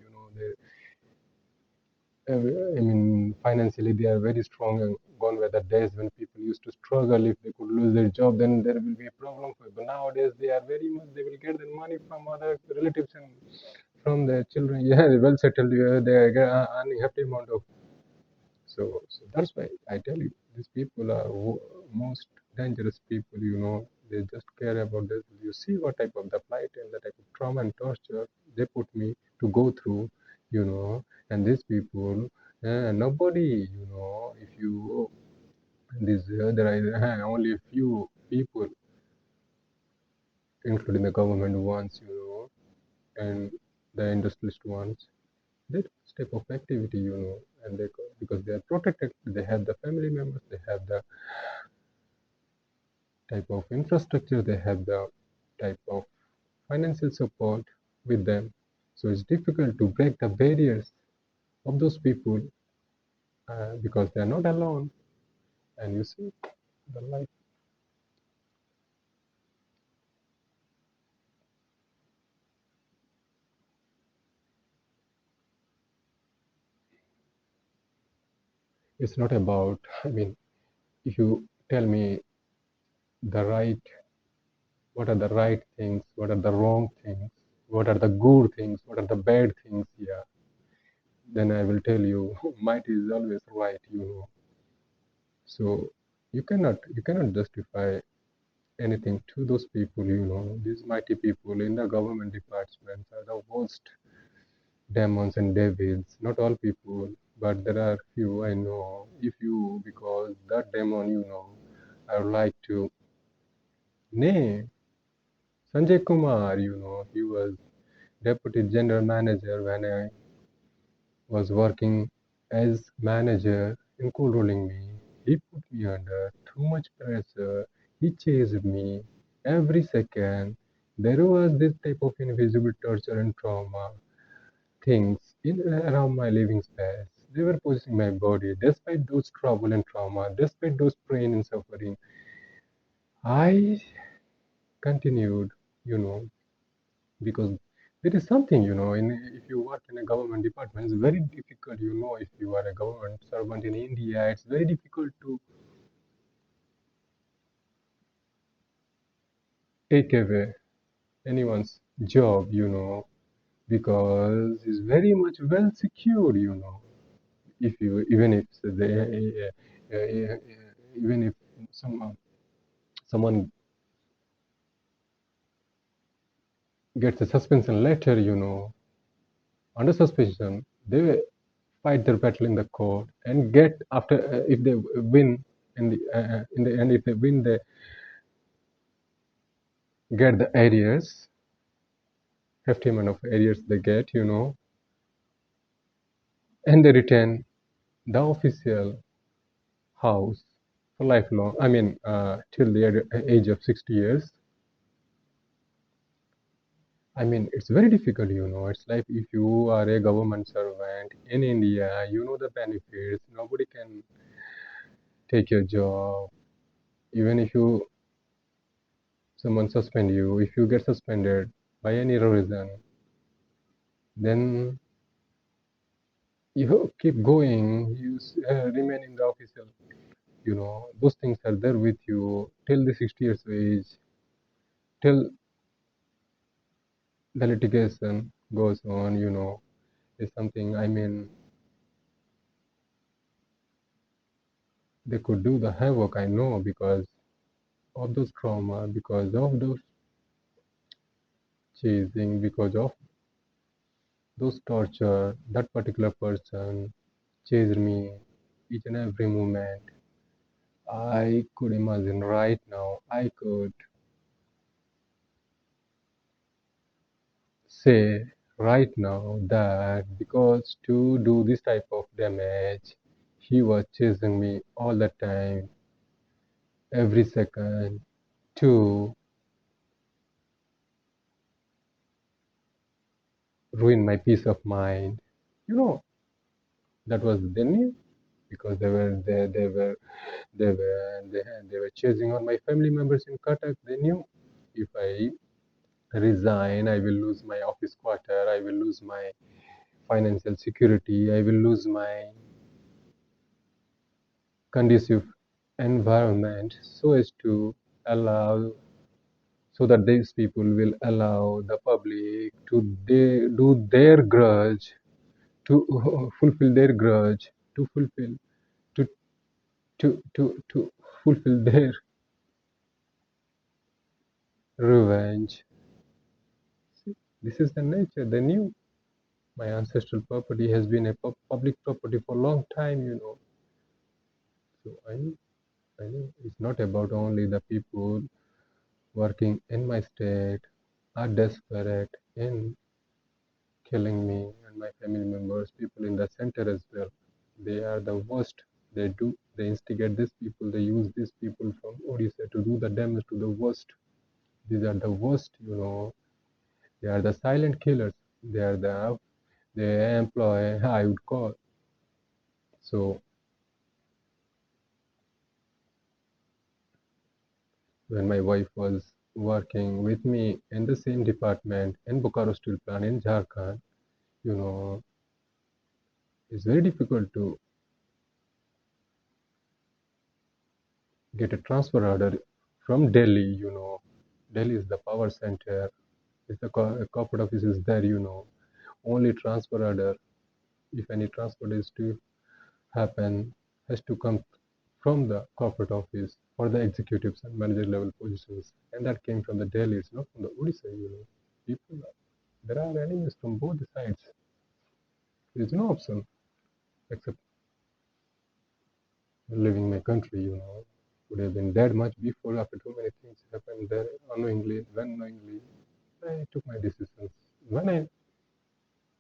I mean, financially, they are very strong and gone were the days when people used to struggle. If they could lose their job, then there will be a problem for it. But nowadays, they are very much, they will get their money from other relatives and from their children. Yeah, they're well settled. Yeah, they are earning hefty amount of. So that's why I tell you, these people are most dangerous people. They just care about this. You see what type of the plight and the type of trauma and torture they put me to go through. And these people, nobody, if you this there are only a few people, including the government ones, and the industrialist ones. That type of activity, and because they are protected, they have the family members, they have the type of infrastructure, they have the type of financial support with them. So it's difficult to break the barriers of those people because they are not alone. And you see, the life is not about, I mean, if you tell me the right, what are the right things, what are the wrong things, what are the good things, what are the bad things, yeah, then I will tell you, might is always right. So you cannot justify anything to those people. These mighty people in the government departments are the worst demons and devils. Not all people, but there are few I know. If you, because that demon, I would like to name Sanjay Kumar. He was deputy general manager when I was working as manager in controlling me. He put me under too much pressure. He chased me every second. There was this type of invisible torture and trauma things in and around my living space. They were possessing my body. Despite those trouble and trauma, despite those pain and suffering, I continued, you know, because there is something, if you work in a government department, it's very difficult, if you are a government servant in India, it's very difficult to take away anyone's job, because it's very much well secured, if you, even if they, even if someone gets a suspension letter, under suspicion. They fight their battle in the court and get after if they win in the end, if they win, they get the arrears, hefty amount of arrears they get, and they retain the official house for lifelong. I mean, till the age of 60 years. I mean, it's very difficult. It's like if you are a government servant in India, you know the benefits. Nobody can take your job. Even if someone suspend you, if you get suspended by any reason, then you keep going. You remain in the official. Those things are there with you till the 60 years of age, till the litigation goes on. Is something. I mean, they could do the havoc. I know because of those trauma, because of those chasing, because of those torture. That particular person chased me each and every moment. I could imagine right now. I could say right now that because to do this type of damage, he was chasing me all the time, every second, to ruin my peace of mind. You know, that was they knew because they were chasing on my family members in Cuttack. They knew if I resign, I will lose my office quarter, I will lose my financial security, I will lose my conducive environment so as to allow so that these people will allow the public to do their grudge to fulfill their grudge to fulfill to to fulfill their revenge. See, this is the nature. They knew my ancestral property has been a public property for a long time. So I know it's not about only the people working in my state are desperate in killing me and my family members, people in the center as well. They are the worst. They instigate these people, they use these people from Odisha to do the damage to the worst. These are the worst. They are the silent killers. They employ, I would call. So when my wife was working with me in the same department in Bokaro Steel Plant in Jharkhand, you know, it's very difficult to get a transfer order from Delhi. Delhi is the power center. If the corporate office is there, only transfer order, if any transfer is to happen, has to come from the corporate office for the executives and manager level positions. And that came from the Delhi, it's not from the Odisha. People, there are enemies from both the sides. There's no option except leaving my country. Would have been dead much before after too many things happened there unknowingly, when knowingly. I took my decisions. When I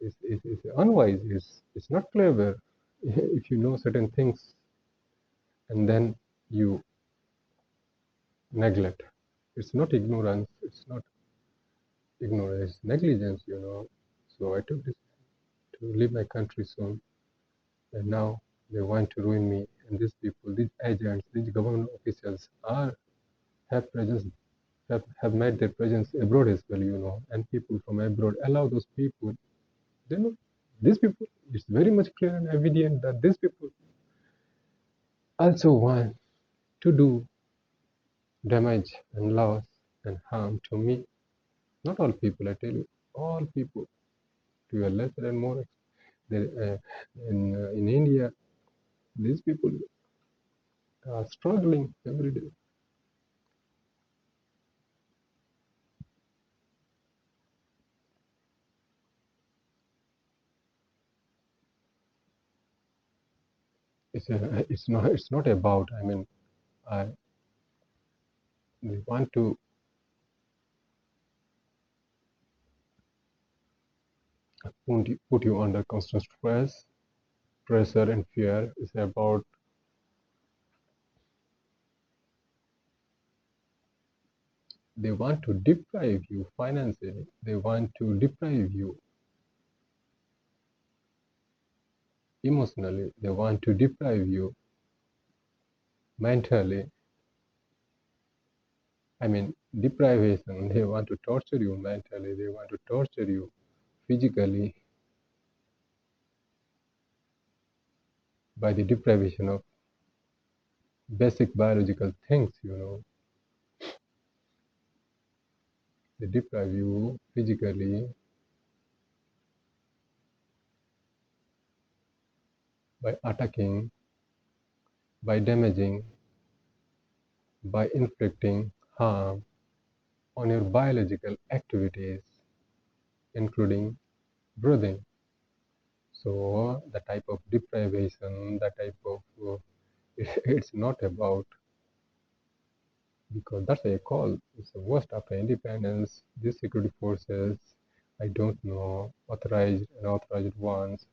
is unwise, it's not clever. If you know certain things and then you neglect. It's not ignorance, it's not ignorance, negligence. So I took this to leave my country soon, and now they want to ruin me. And these people, these agents, these government officials have presence have made their presence abroad as well. And people from abroad allow those people. They know these people. It's very much clear and evident that these people also want to do damage and loss and harm to me. Not all people, I tell you, all people to a lesser and more. In India, these people are struggling every day. it's not about, I mean, I they want to put you under constant stress, pressure, and fear. It's about they want to deprive you financially. They want to deprive you emotionally. They want to deprive you mentally. I mean, deprivation. They want to torture you mentally. They want to torture you physically by the deprivation of basic biological things. They deprive you physically by attacking, by damaging, by inflicting harm on your biological activities, including breathing. So the type of deprivation, the type of it's not about, because that's a call. It's the worst after independence. These security forces, I don't know, authorized and authorized ones,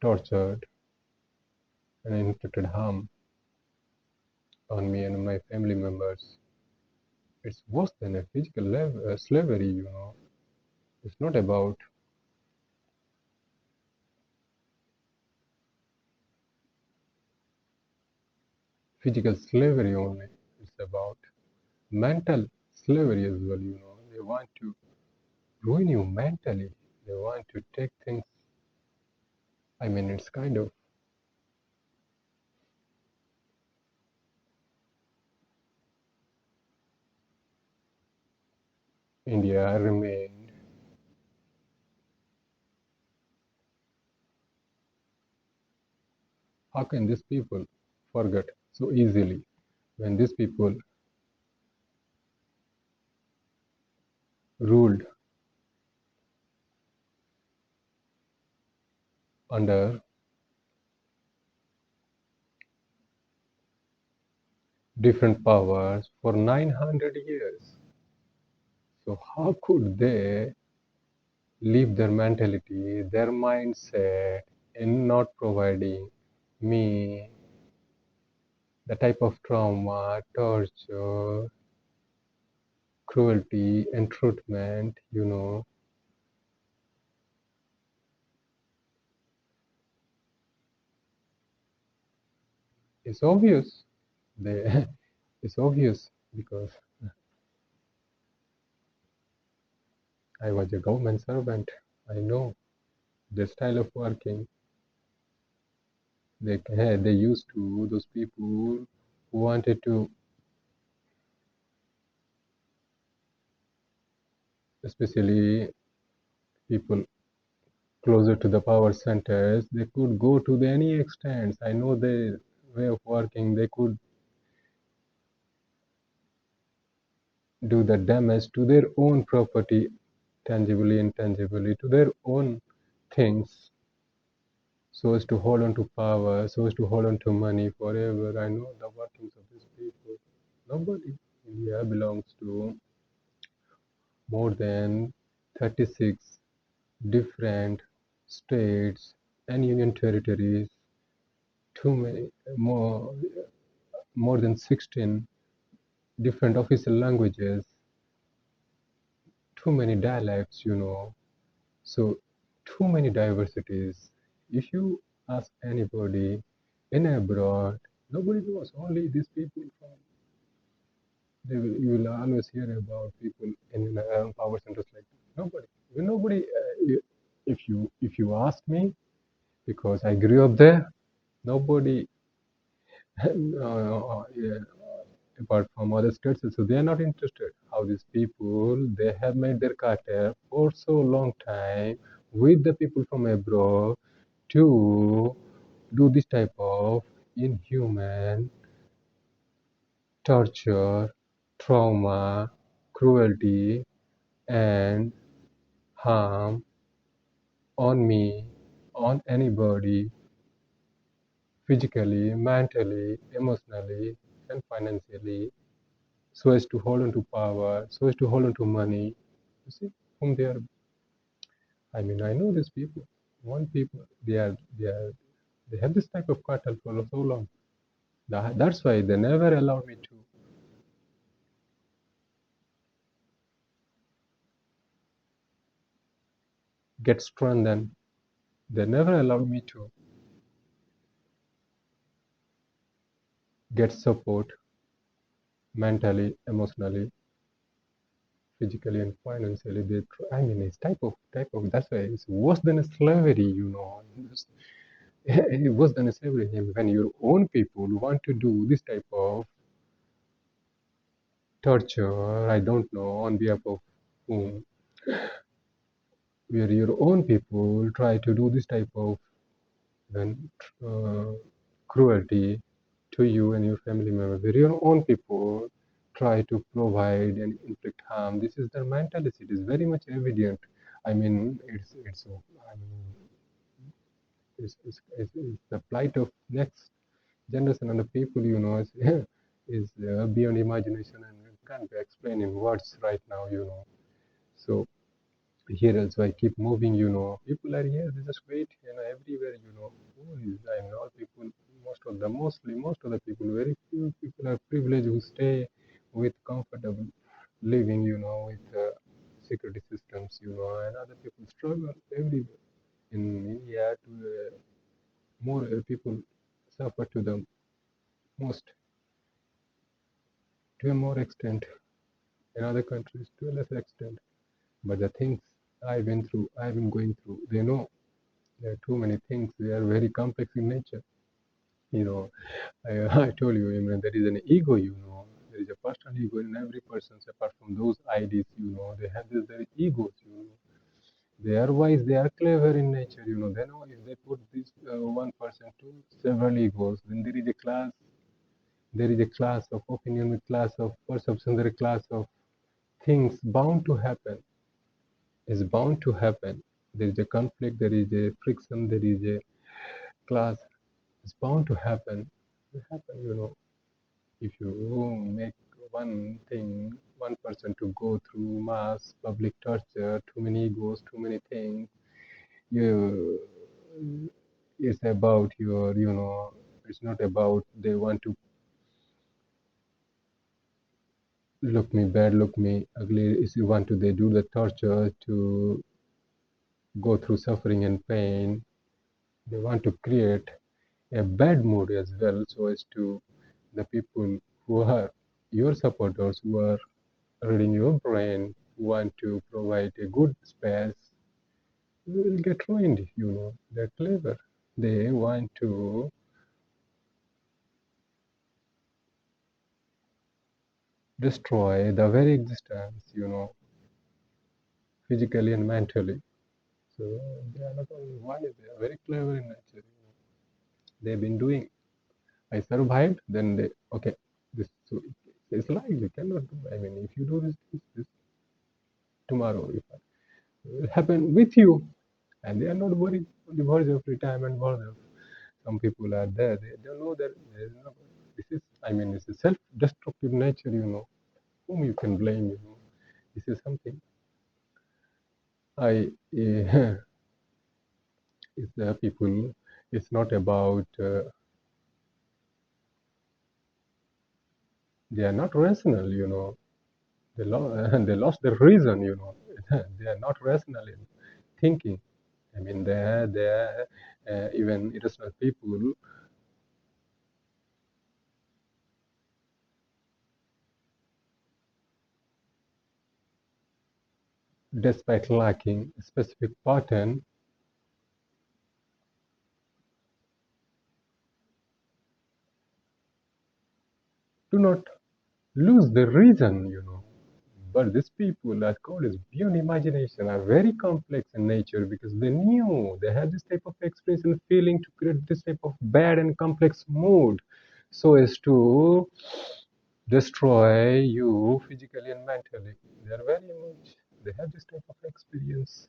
tortured and inflicted harm on me and my family members. It's worse than a physical slavery. It's not about physical slavery only. It's about mental slavery as well. They want to ruin you mentally. They want to take things. I mean, it's kind of India remained. How can these people forget so easily when these people ruled under different powers for 900 years? So, how could they leave their mentality, their mindset in not providing me the type of trauma, torture, cruelty, and treatment? It's obvious. They, it's obvious because I was a government servant. I know the style of working. They used to those people who wanted to, especially people closer to the power centers, they could go to the any extent. I know the way of working. They could do the damage to their own property, tangibly, intangibly, to their own things, so as to hold on to power, so as to hold on to money forever. I know the workings of these people. Nobody in India belongs to more than 36 different states and union territories, too many more than 16 different official languages, too many dialects. So too many diversities. If you ask anybody in abroad, nobody knows. Only these people from you will always hear about people in power centers like this. Nobody. If you ask me, because I grew up there, nobody. Yeah, apart from other states, so they are not interested. How these people they have made their career for so long time with the people from abroad to do this type of inhuman torture trauma, cruelty, and harm on me, on anybody, physically, mentally, emotionally, and financially, so as to hold on to power, so as to hold on to money. You see, whom they are. I mean, I know these people. One people, they have this type of cartel for so long. That's why they never allowed me to get strengthened. They never allowed me to get support mentally, emotionally, physically, and financially. I mean, it's type of. That's why it's worse than a slavery. It's worse than a slavery. And when your own people want to do this type of torture, I don't know on behalf of whom, where your own people try to do this type of when cruelty to you and your family members, where your own people try to provide and inflict harm. This is their mentality. It is very much evident. I mean, I mean, it's the plight of next generation and the people, is beyond imagination and can't be explained in words right now, So here also I keep moving, People are here, they just wait, everywhere, I mean, all people, most of the people, very few people are privileged who stay with comfortable living, with security systems, and other people struggle everywhere. In India, more people suffer to the most, to a more extent, in other countries to a lesser extent. But the things I've been through, I've been going through, they know there are too many things. They are very complex in nature. You know, I told you, there is an ego. There is a personal ego in every person. Apart from those IDs, they have this their egos. They are wise. They are clever in nature. They know if they put this one person to several egos, then there is a class. There is a class of opinion, a class of perception, there is a class of things bound to happen. Is bound to happen. There is a conflict. There is a friction. There is a class. It's bound to happen. It happen, if you make one person to go through mass public torture, too many egos, too many things, you, it's about it's not about they want to look me bad, look me ugly. If you want to, they do the torture to go through suffering and pain. They want to create a bad mood as well, so as to the people who are your supporters, who are reading your brain, who want to provide a good space, will get ruined. They're clever. They want to destroy the very existence, physically and mentally. So they are not only wise, they are very clever in nature. They've been doing. I survived, then they okay. This so it's like you cannot do. I mean, if you do this tomorrow, if it will happen with you, and they are not worried on the verge of retirement. Verge of some people are there. They don't know that there is no. This is. I mean, it's a self-destructive nature. Whom you can blame. This is something. I. It's the people. It's not about. They are not rational. They lost their reason. They are not rational in thinking. I mean, they're even irrational people, despite lacking a specific pattern, do not lose the reason. But these people are called as beyond imagination are very complex in nature because they knew they had this type of experience and feeling to create this type of bad and complex mood so as to destroy you physically and mentally. They are very much, they have this type of experience.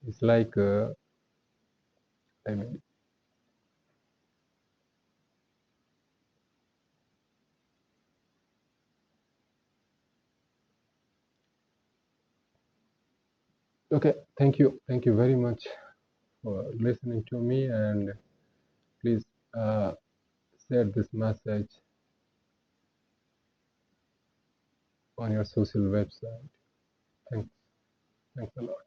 It's like, I mean, okay, thank you. Thank you very much for listening to me, and please uh, share this message on your social website. Thanks. Thanks a lot.